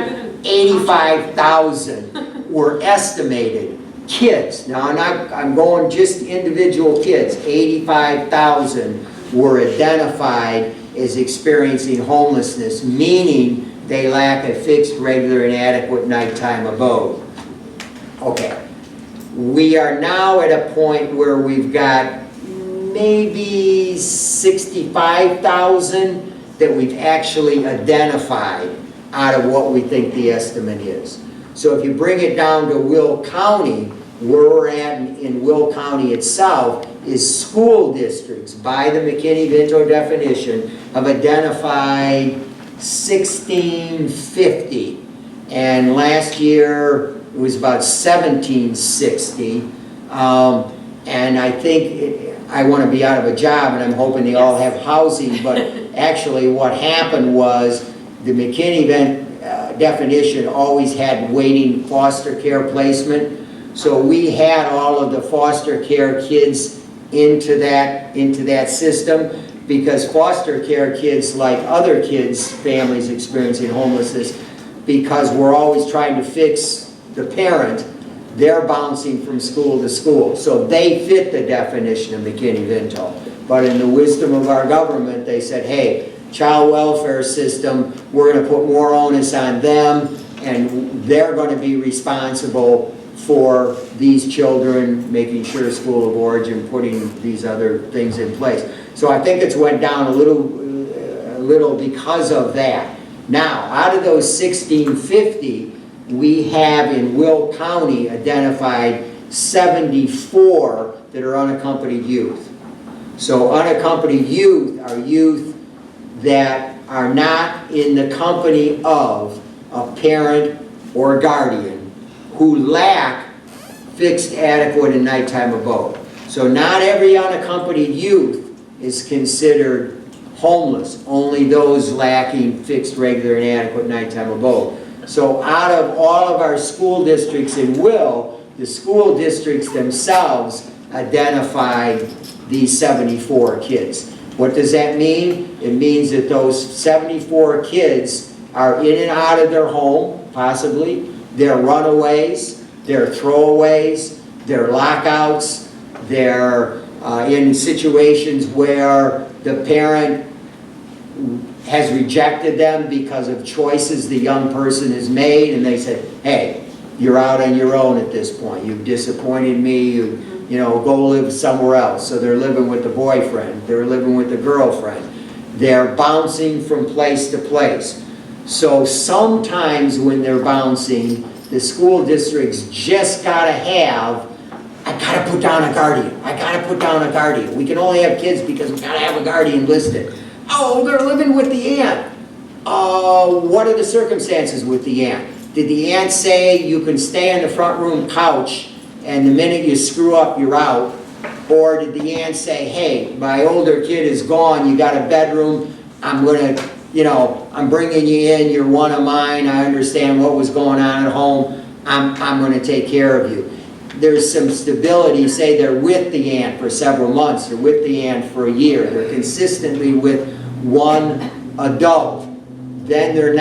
85,000 were estimated kids. Now, I'm going just individual kids. 85,000 were identified as experiencing homelessness, meaning they lack a fixed, regular, and adequate nighttime abode. Okay. We are now at a point where we've got maybe 65,000 that we've actually identified out of what we think the estimate is. So if you bring it down to Will County, where we're at in Will County itself is school districts, by the McKinney-Vento definition, have identified 1,650. And last year, it was about 1,760. And I think, I want to be out of a job, and I'm hoping they all have housing, but actually what happened was the McKinney-Vento definition always had waiting foster care placement. So we had all of the foster care kids into that system, because foster care kids, like other kids, families experiencing homelessness, because we're always trying to fix the parent, they're bouncing from school to school. So they fit the definition of McKinney-Vento. But in the wisdom of our government, they said, hey, child welfare system, we're going to put more onus on them, and they're going to be responsible for these children, making sure school of origin, putting these other things in place. So I think it's went down a little because of that. Now, out of those 1,650, we have in Will County identified 74 that are unaccompanied youth. So unaccompanied youth are youth that are not in the company of a parent or guardian who lack fixed, adequate, and nighttime abode. So not every unaccompanied youth is considered homeless, only those lacking fixed, regular, and adequate nighttime abode. So out of all of our school districts in Will, the school districts themselves identified these 74 kids. What does that mean? It means that those 74 kids are in and out of their home, possibly. They're runaways, they're throwaways, they're lockouts, they're in situations where the parent has rejected them because of choices the young person has made, and they said, hey, you're out on your own at this point. You've disappointed me, you know, go live somewhere else. So they're living with the boyfriend, they're living with the girlfriend. They're bouncing from place to place. So sometimes when they're bouncing, the school districts just gotta have, I gotta put down a guardian. I gotta put down a guardian. We can only have kids because we gotta have a guardian listed. Oh, they're living with the aunt. What are the circumstances with the aunt? Did the aunt say you can stay on the front room couch and the minute you screw up, you're out? Or did the aunt say, hey, my older kid is gone, you got a bedroom, I'm gonna, you know, I'm bringing you in, you're one of mine, I understand what was going on at home, I'm gonna take care of you. There's some stability, say they're with the aunt for several months, they're with the aunt for a year, they're consistently with one adult, then they're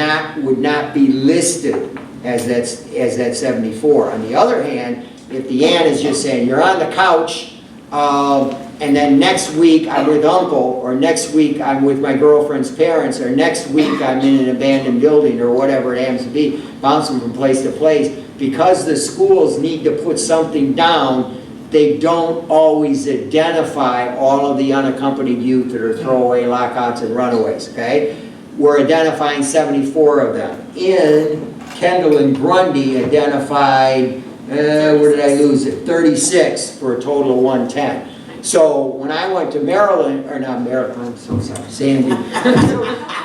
would not be listed as that 74. On the other hand, if the aunt is just saying, you're on the couch, and then next week I'm with uncle, or next week I'm with my girlfriend's parents, or next week I'm in an abandoned building, or whatever it happens to be, bouncing from place to place, because the schools need to put something down, they don't always identify all of the unaccompanied youth that are throwaway, lockouts, and runaways, okay? We're identifying 74 of them. In Kendall and Grundy identified, where did I lose it? 36 for a total of 110. So when I went to Maryland, or not Maryland, I'm so sorry, Sandy.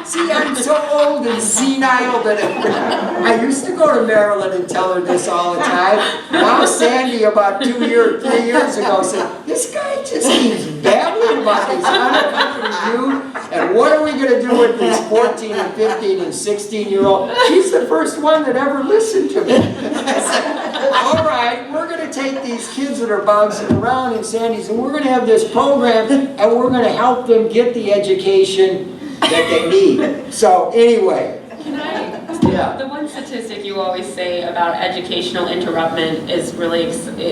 See, I'm so old and senile that I used to go to Maryland and tell her this all the time. Now Sandy, about 3 years ago, said, this guy just keeps babbling about these unaccompanied youth, and what are we going to do with these 14 and 15 and 16-year-olds? She's the first one that ever listened to me. I said, all right, we're going to take these kids that are bouncing around in Sandy's, and we're going to have this program, and we're going to help them get the education that they need. So anyway. Can I? Yeah. The one statistic you always say about educational interruption is really,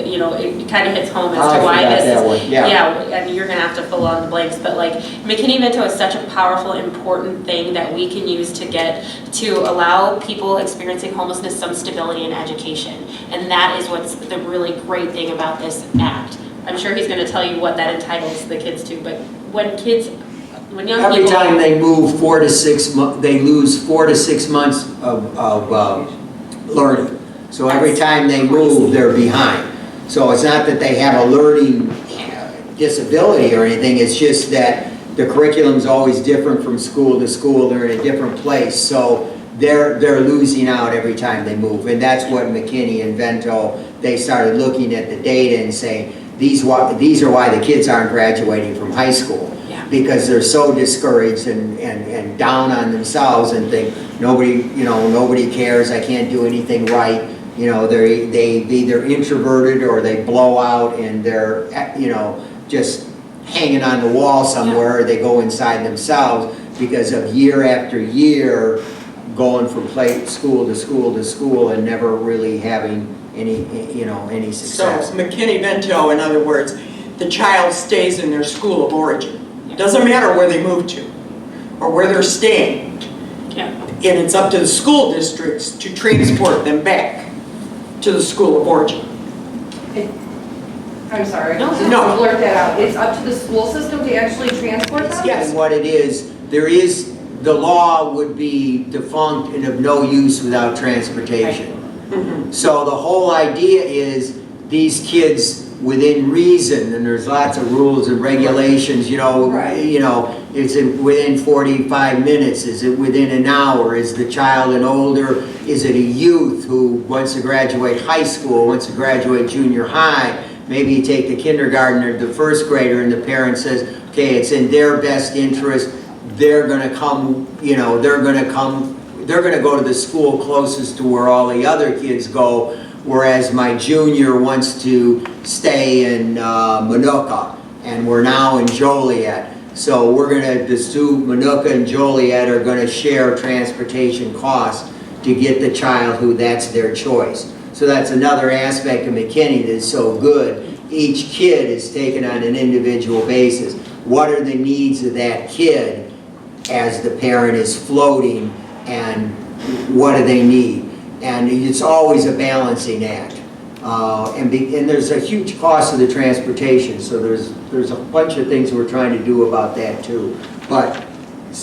you know, it kind of hits home as to why this is. Yeah, and you're going to have to fill in the blanks, but like McKinney-Vento is such a powerful, important thing that we can use to allow people experiencing homelessness some stability in education. And that is what's the really great thing about this act. I'm sure he's going to tell you what that entitles the kids to, but when young every people, time they move 4 to 6 months, they lose 4 to 6 months of learning. So every time they move, they're behind. So it's not that they have a learning disability or anything, it's just that the curriculum's always different from school to school, they're in a different place. So they're losing out every time they move. And that's what McKinney and Vento, they started looking at the data and saying, these are why the kids aren't graduating from high school. Because they're so discouraged and down on themselves and think nobody cares, I can't do anything right. You know, they either introverted or they blow out and they're just hanging on the wall somewhere, or they go inside themselves because of year after year going from school to school to school and never really having any success. So McKinney-Vento, in other words, the child stays in their school of origin. Doesn't matter where they move to or where they're staying. yeah. And it's up to the school districts to transport them back to the school of origin. I'm sorry. No. Blurt that out. It's up to the school system to actually transport them? Yes. And what it is, the law would be defunct and of no use without transportation. Mm-hmm. So the whole idea is these kids within reason, and there's lots of rules and regulations, is it within 45 minutes, is it within an hour, is the child an older, is it a youth who wants to graduate high school, wants to graduate junior high, maybe you take the kindergartner, the first grader, and the parent says, okay, it's in their best interest, they're gonna come, they're gonna go to the school closest to where all the other kids go, whereas my junior wants to stay in Minooka, and we're now in Joliet. So the two, Minooka and Joliet, are gonna share transportation costs to get the child who that's their choice. So that's another aspect of McKinney that is so good. Each kid is taken on an individual basis. What are the needs of that kid as the parent is floating, and what do they need? And it's always a balancing act. And there's a huge cost of the transportation, so there's a bunch of things we're trying to do about that too. But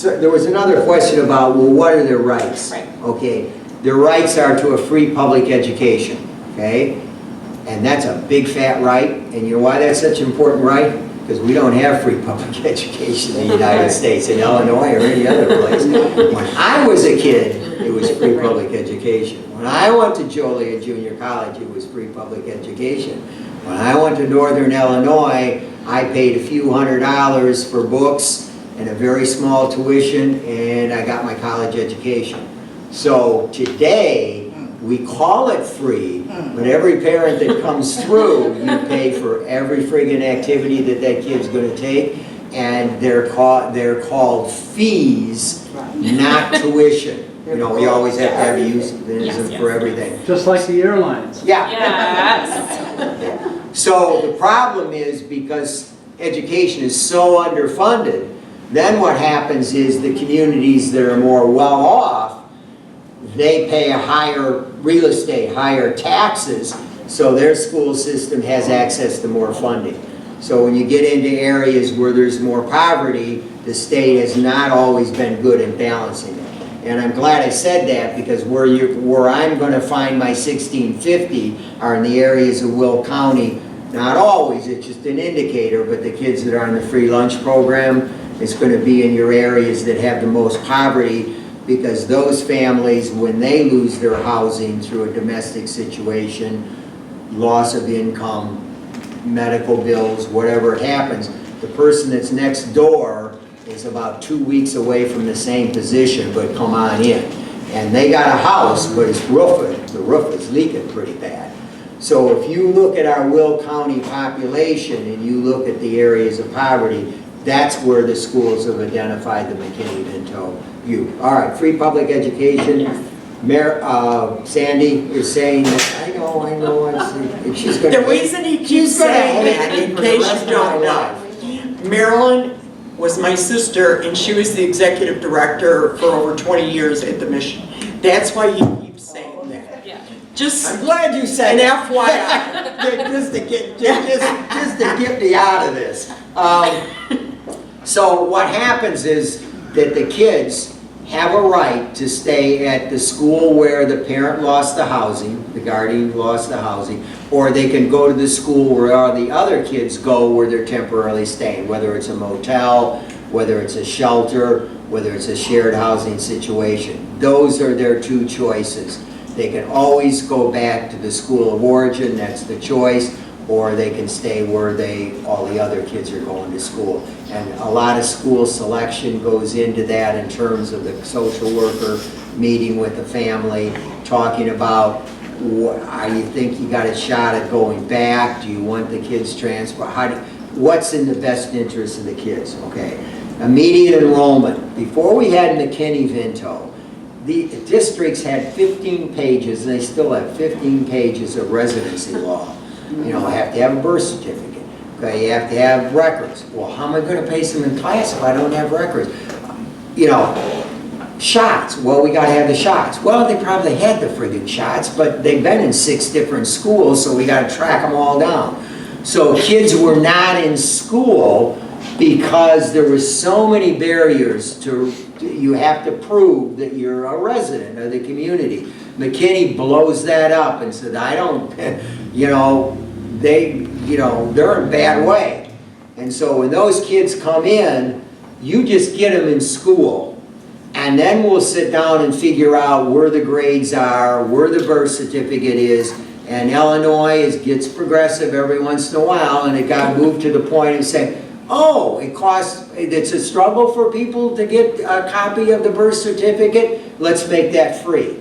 there was another question about, well, what are their rights? Right. Okay, their rights are to a free public education, okay? And that's a big fat right, and you know why that's such an important right? because we don't have free public education in the United States, in Illinois or any other place. When I was a kid, it was free public education. When I went to Joliet Junior College, it was free public education. When I went to Northern Illinois, I paid a few $100s for books and a very small tuition, and I got my college education. So today, we call it free, but every parent that comes through, you pay for every friggin' activity that that kid's gonna take, and they're called fees, not tuition. You know, we always have to have a euphemism for everything. Just like the airlines. Yeah. Yes. So the problem is, because education is so underfunded, then what happens is the communities that are more well off, they pay a higher real estate, higher taxes, so their school system has access to more funding. So when you get into areas where there's more poverty, the state has not always been good at balancing it. And I'm glad I said that, because where I'm going to find my 1650 are in the areas of Will County. Not always, it's just an indicator, but the kids that are on the free lunch program, it's going to be in your areas that have the most poverty, because those families, when they lose their housing through a domestic situation, loss of income, medical bills, whatever it happens, the person that's next door is about 2 weeks away from the same position, but come on in. And they got a house, but it's roofed, the roof is leaking pretty bad. So if you look at our Will County population and you look at the areas of poverty, that's where the schools have identified the McKinney-Vento youth. All right, free public education. Sandy is saying that, I know, she's going to... The reason he keeps saying that, in case you don't know, Marilyn was my sister, and she was the executive director for over 20 years at the mission. That's why he keeps saying that. Yeah. I'm glad you said an that. FYI. just to get me out of this. So what happens is that the kids have a right to stay at the school where the parent lost the housing, the guardian lost the housing, or they can go to the school where all the other kids go where they're temporarily staying, whether it's a motel, whether it's a shelter, whether it's a shared housing situation. Those are their two choices. They can always go back to the school of origin, that's the choice, or they can stay where all the other kids are going to school. And a lot of school selection goes into that in terms of the social worker meeting with the family, talking about, you think you got a shot at going back? Do you want the kids transfer? What's in the best interest of the kids? Okay. Immediate enrollment. Before we had McKinney-Vento, the districts had 15 pages, and they still have 15 pages of residency law. You know, have to have a birth certificate. Okay, you have to have records. Well, how am I going to pay some in class if I don't have records? You know, shots. Well, we got to have the shots. Well, they probably had the friggin' shots, but they've been in 6 different schools, so we got to track them all down. So kids were not in school because there were so many barriers to, you have to prove that you're a resident of the community. McKinney blows that up and said, I don't, they're in a bad way. And so when those kids come in, you just get them in school, and then we'll sit down and figure out where the grades are, where the birth certificate is. And Illinois gets progressive every once in a while, and it got moved to the point of saying, oh, it's a struggle for people to get a copy of the birth certificate, let's make that free.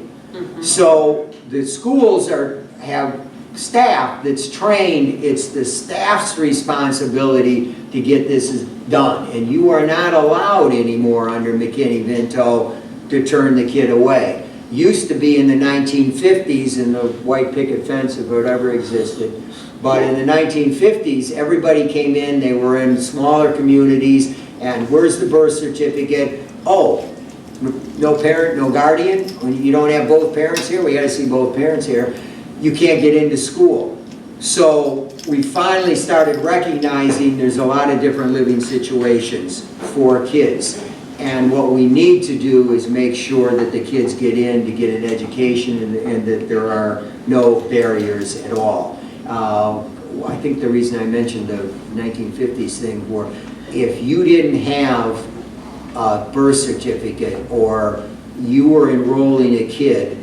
So the schools have staff that's trained, it's the staff's responsibility to get this done. And you are not allowed anymore under McKinney-Vento to turn the kid away. Used to be in the 1950s in the white picket fence or whatever existed, but in the 1950s everybody came in, they were in smaller communities, and where's the birth certificate? Oh, no parent, no guardian? When you don't have both parents here, we got to see both parents here, you can't get into school. So we finally started recognizing there's a lot of different living situations for kids. And what we need to do is make sure that the kids get in to get an education, and that there are no barriers at all. I think the reason I mentioned the 1950s thing were, if you didn't have a birth certificate or you were enrolling a kid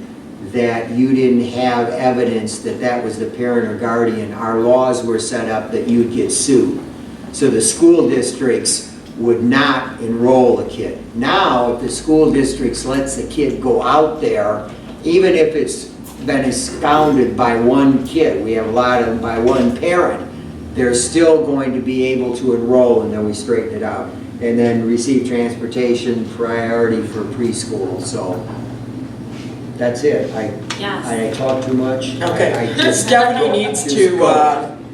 that you didn't have evidence that that was the parent or guardian, our laws were set up that you'd get sued. So the school districts would not enroll a kid. Now, if the school districts lets a kid go out there, even if it's been expounded by one kid, we have a lot of them by one parent, they're still going to be able to enroll, and then we straighten it out. And then receive transportation priority for preschool, so that's it. Yes. I talk too much. Okay, just- Stephanie needs to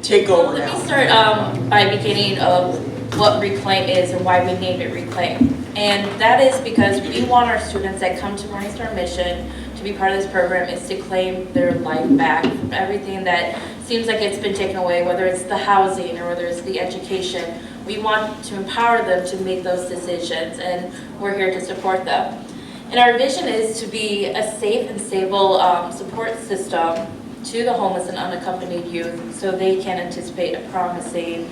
take Well, over let now. me start by beginning of what Reclaim is and why we named it Reclaim. And that is because we want our students that come to MorningStar Mission to be part of this program is to claim their life back from everything that seems like it's been taken away, whether it's the housing or whether it's the education. We want to empower them to make those decisions, and we're here to support them. And our vision is to be a safe and stable support system to the homeless and unaccompanied youth so they can anticipate a promising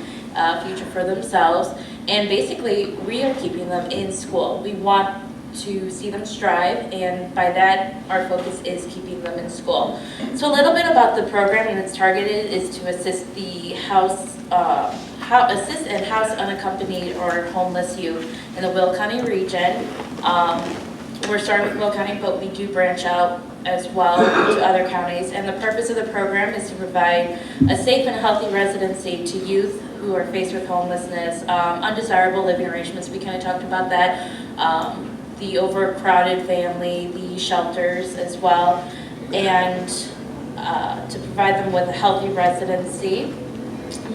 future for themselves. And basically, we are keeping them in school. We want to see them strive, and by that, our focus is keeping them in school. So a little bit about the program and it's targeted is to assist the assist and house unaccompanied or homeless youth in the Will County region. We're starting with Will County, but we do branch out as well to other counties. And the purpose of the program is to provide a safe and healthy residency to youth who are faced with homelessness, undesirable living arrangements. We kind of talked about that. The overcrowded family, the shelters as well, and to provide them with a healthy residency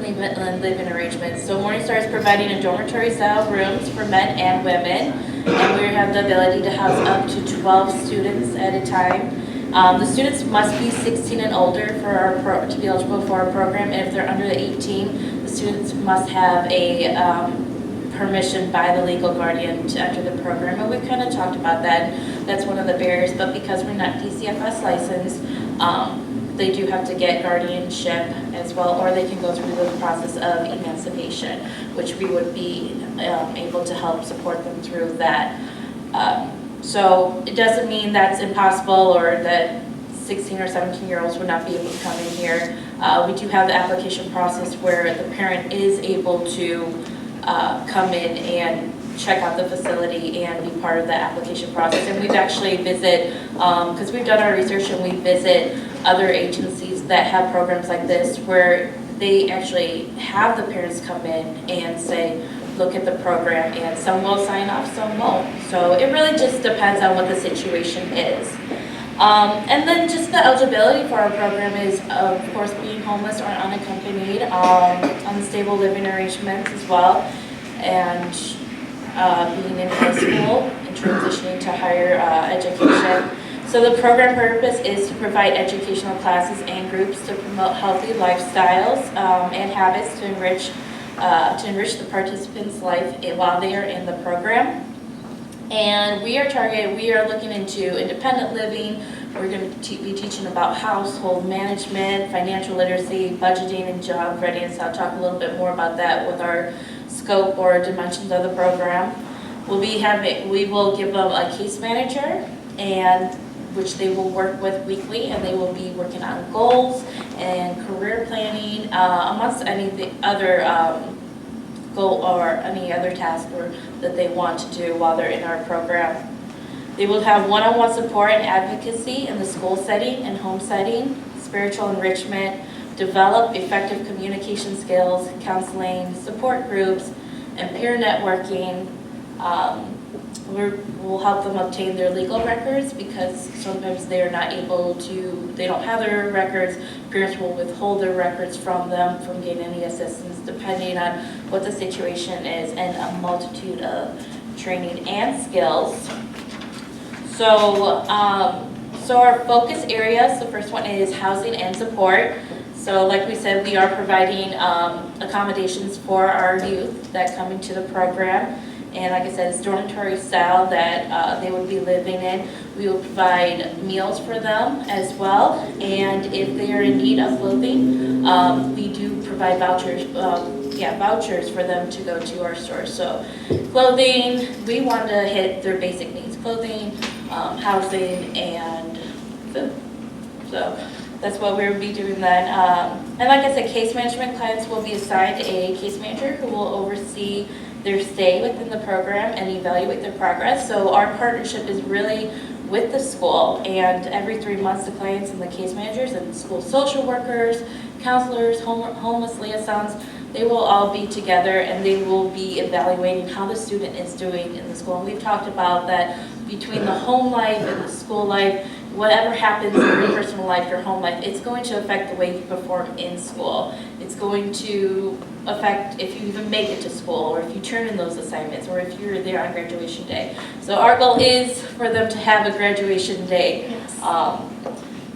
and living arrangements. So MorningStar is providing a dormitory-style rooms for men and women, and we have the ability to house up to 12 students at a time. The students must be 16 and older for to be eligible for our program, and if they're under the 18, the students must have a permission by the legal guardian to enter the program, and we've kind of talked about that. That's one of the barriers, but because we're not DCFS licensed, they do have to get guardianship as well, or they can go through the process of emancipation, which we would be able to help support them through that. So it doesn't mean that's impossible or that 16 or 17-year-olds would not be able to come in here. We do have the application process where the parent is able to come in and check out the facility and be part of the application process. And we've actually because we've done our research and we visit other agencies that have programs like this where they actually have the parents come in and say, look at the program, and some will sign off, some won't. So it really just depends on what the situation is. And then just the eligibility for our program is, of course, being homeless or unaccompanied, unstable living arrangements as well, and being in high school and transitioning to higher education. So the program purpose is to provide educational classes and groups to promote healthy lifestyles and habits to enrich the participants' life while they are in the program. And we are looking into independent living. We're going to be teaching about household management, financial literacy, budgeting, and job readiness. I'll talk a little bit more about that with our scope or dimensions of the program. We will give them a case manager, and which they will work with weekly, and they will be working on goals and career planning, amongst any other goal or any other task that they want to do while they're in our program. They will have one-on-one support and advocacy in the school setting and home setting, spiritual enrichment, develop effective communication skills, counseling, support groups, and peer networking. We'll help them obtain their legal records because sometimes they don't have their records. Parents will withhold their records from them from getting any assistance depending on what the situation is, and a multitude of training and skills. So our focus areas, the first one is housing and support. So like we said, we are providing accommodations for our youth that come into the program. And like I said, it's dormitory style that they would be living in. We will provide meals for them as well, and if they are in need of clothing, we do provide vouchers for them to go to our store. So clothing, we want to hit their basic needs: clothing, housing, and food. So that's what we'll be doing then. And like I said, case management clients will be assigned a case manager who will oversee their stay within the program and evaluate their progress. So our partnership is really with the school, and every 3 months the clients and the case managers and school social workers, counselors, homeless liaisons, they will all be together and they will be evaluating how the student is doing in the school. And we've talked about that between the home life and the school life, whatever happens in your personal life, your home life, it's going to affect the way you perform in school. It's going to affect if you even make it to school, or if you turn in those assignments, or if you're there on graduation day. So our goal is for them to have a graduation day.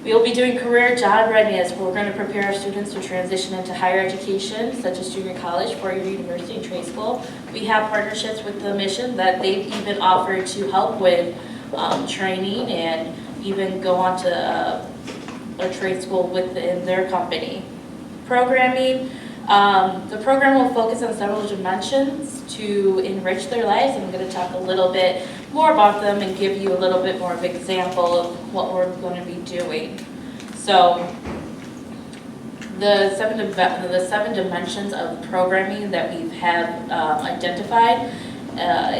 We will be doing career job readiness, where we're going to prepare our students to transition into higher education, such as junior college, four-year university, and trade school. We have partnerships with the mission that they've even offered to help with training and even go on to a trade school within their company. Programming, the program will focus on several dimensions to enrich their lives, and I'm going to talk a little bit more about them and give you a little bit more of an example of what we're going to be doing. So the seven dimensions of programming that we have identified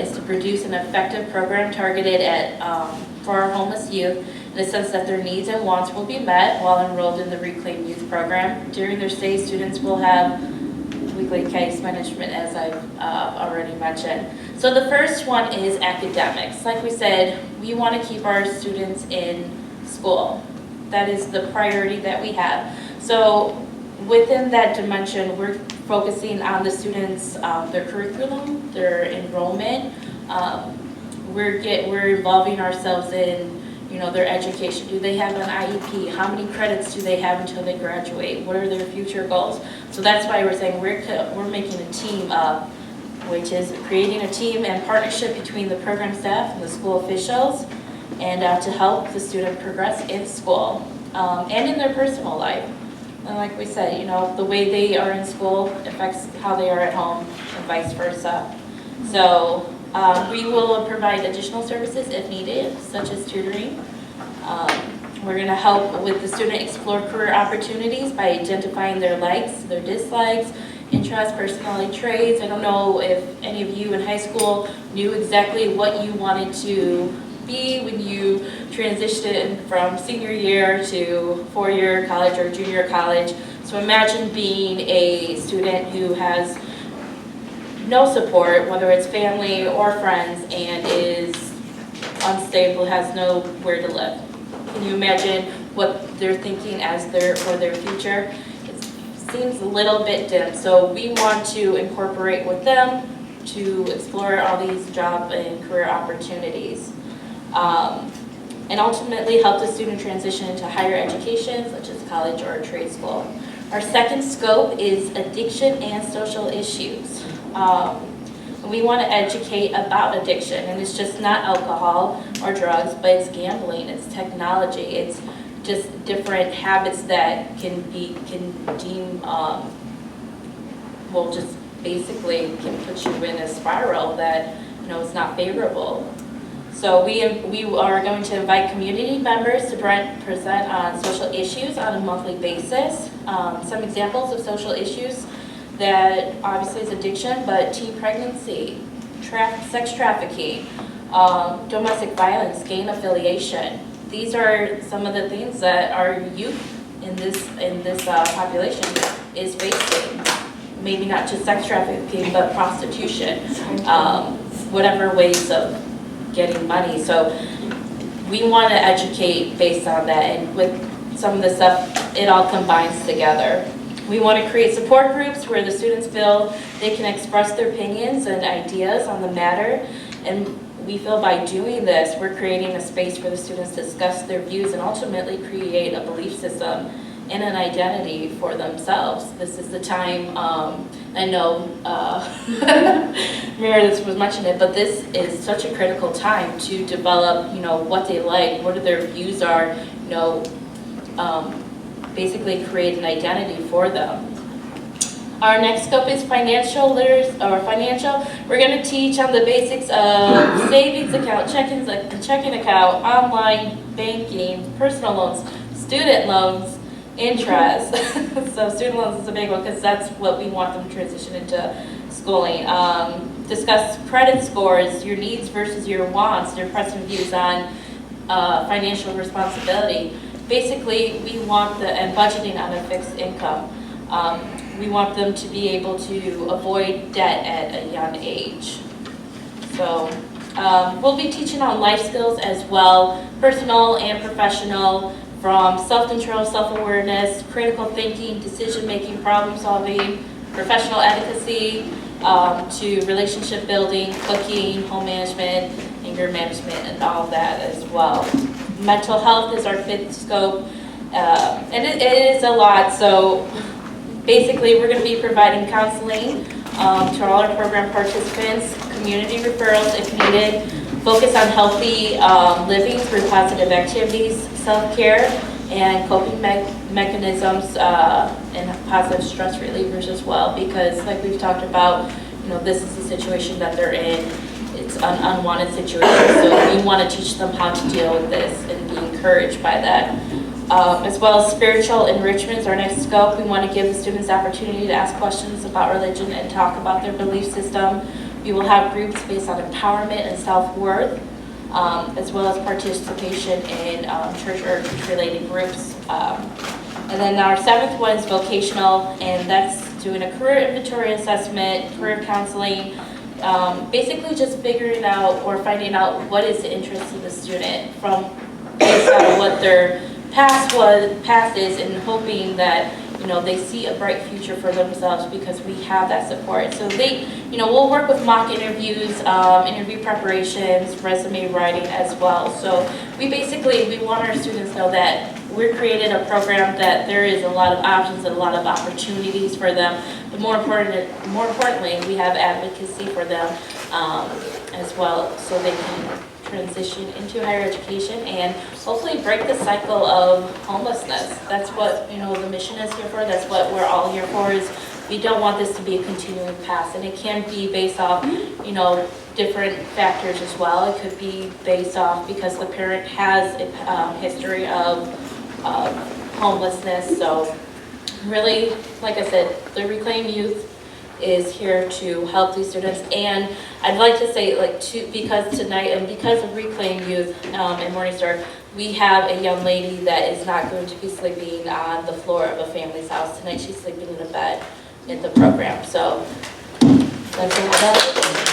is to produce an effective program targeted at for our homeless youth, in the sense that their needs and wants will be met while enrolled in the Reclaim Youth Program. During their stay, students will have weekly case management, as I've already mentioned. So the first one is academics. Like we said, we want to keep our students in school. That is the priority that we have. So within that dimension, we're focusing on the students, their curriculum, their enrollment. We're involving ourselves in, their education. Do they have an IEP? How many credits do they have until they graduate? What are their future goals? So that's why we're saying we're making a team up, which is creating a team and partnership between the program staff and the school officials, and to help the student progress in school and in their personal life. And like we said, the way they are in school affects how they are at home, and vice versa. So we will provide additional services if needed, such as tutoring. We're going to help with the student explore career opportunities by identifying their likes, their dislikes, interests, personality traits. I don't know if any of you in high school knew exactly what you wanted to be when you transitioned from senior year to four-year college or junior college. So imagine being a student who has no support, whether it's family or friends, and is unstable, has nowhere to live. Can you imagine what they're thinking for their future? It seems a little bit dim. So we want to incorporate with them to explore all these job and career opportunities. And ultimately help the student transition into higher education, such as college or trade school. Our second scope is addiction and social issues. We want to educate about addiction, and it's just not alcohol or drugs, but it's gambling, it's technology, it's just different habits that can deem, just basically can put you in a spiral that is not favorable. So we are going to invite community members to present on social issues on a monthly basis. Some examples of social issues that obviously is addiction, but teen pregnancy, sex trafficking, domestic violence, gang affiliation. These are some of the things that our youth in this population is facing. Maybe not just sex trafficking, but prostitution, whatever ways of getting money. So we want to educate based on that, and with some of the stuff, it all combines together. We want to create support groups where the students feel they can express their opinions and ideas on the matter, and we feel by doing this, we're creating a space for the students to discuss their views and ultimately create a belief system and an identity for themselves. This is the time, I know Meredith was mentioning it, but this is such a critical time to develop, what they like, what their views are, basically create an identity for them. Our next scope is financial literacy, or financial. We're going to teach on the basics of savings account, checking account, online banking, personal loans, student loans, interest. So student loans is a big one because that's what we want them to transition into schooling. Discuss credit scores, your needs versus your wants, their present views on financial responsibility. Basically, we want and budgeting on a fixed income. We want them to be able to avoid debt at a young age. So we'll be teaching on life skills as well, personal and professional, from self-control, self-awareness, critical thinking, decision-making, problem-solving, professional advocacy, to relationship building, cooking, home management, anger management, and all of that as well. Mental health is our fifth scope, and it is a lot. So basically, we're going to be providing counseling to all our program participants, community referrals if needed, focus on healthy living through positive activities, self-care, and coping mechanisms and positive stress relievers as well. Because like we've talked about, this is the situation that they're in. It's an unwanted situation, so we want to teach them how to deal with this and be encouraged by that. As well as spiritual enrichment is our next scope. We want to give the students the opportunity to ask questions about religion and talk about their belief system. We will have groups based on empowerment and self-worth, as well as participation in church or church-related groups. And then our seventh one is vocational, and that's doing a career inventory assessment, career counseling, basically just figuring out or finding out what is the interest of the student from based on what their past is, and hoping that they see a bright future for themselves because we have that support. So we'll work with mock interviews, interview preparations, resume writing as well. So we want our students to know that we're creating a program that there is a lot of options and a lot of opportunities for them. But more importantly, we have advocacy for them as well, so they can transition into higher education and hopefully break the cycle of homelessness. That's what the mission is here for. That's what we're all here for. Is we don't want this to be a continuing path, and it can be based off different factors as well. It could be based off because the parent has a history of homelessness. So really, like I said, the Reclaim Youth is here to help these students. And I'd like to say, because tonight and because of Reclaim Youth and MorningStar, we have a young lady that is not going to be sleeping on the floor of a family's house tonight. She's sleeping in a bed in the program. So that's all.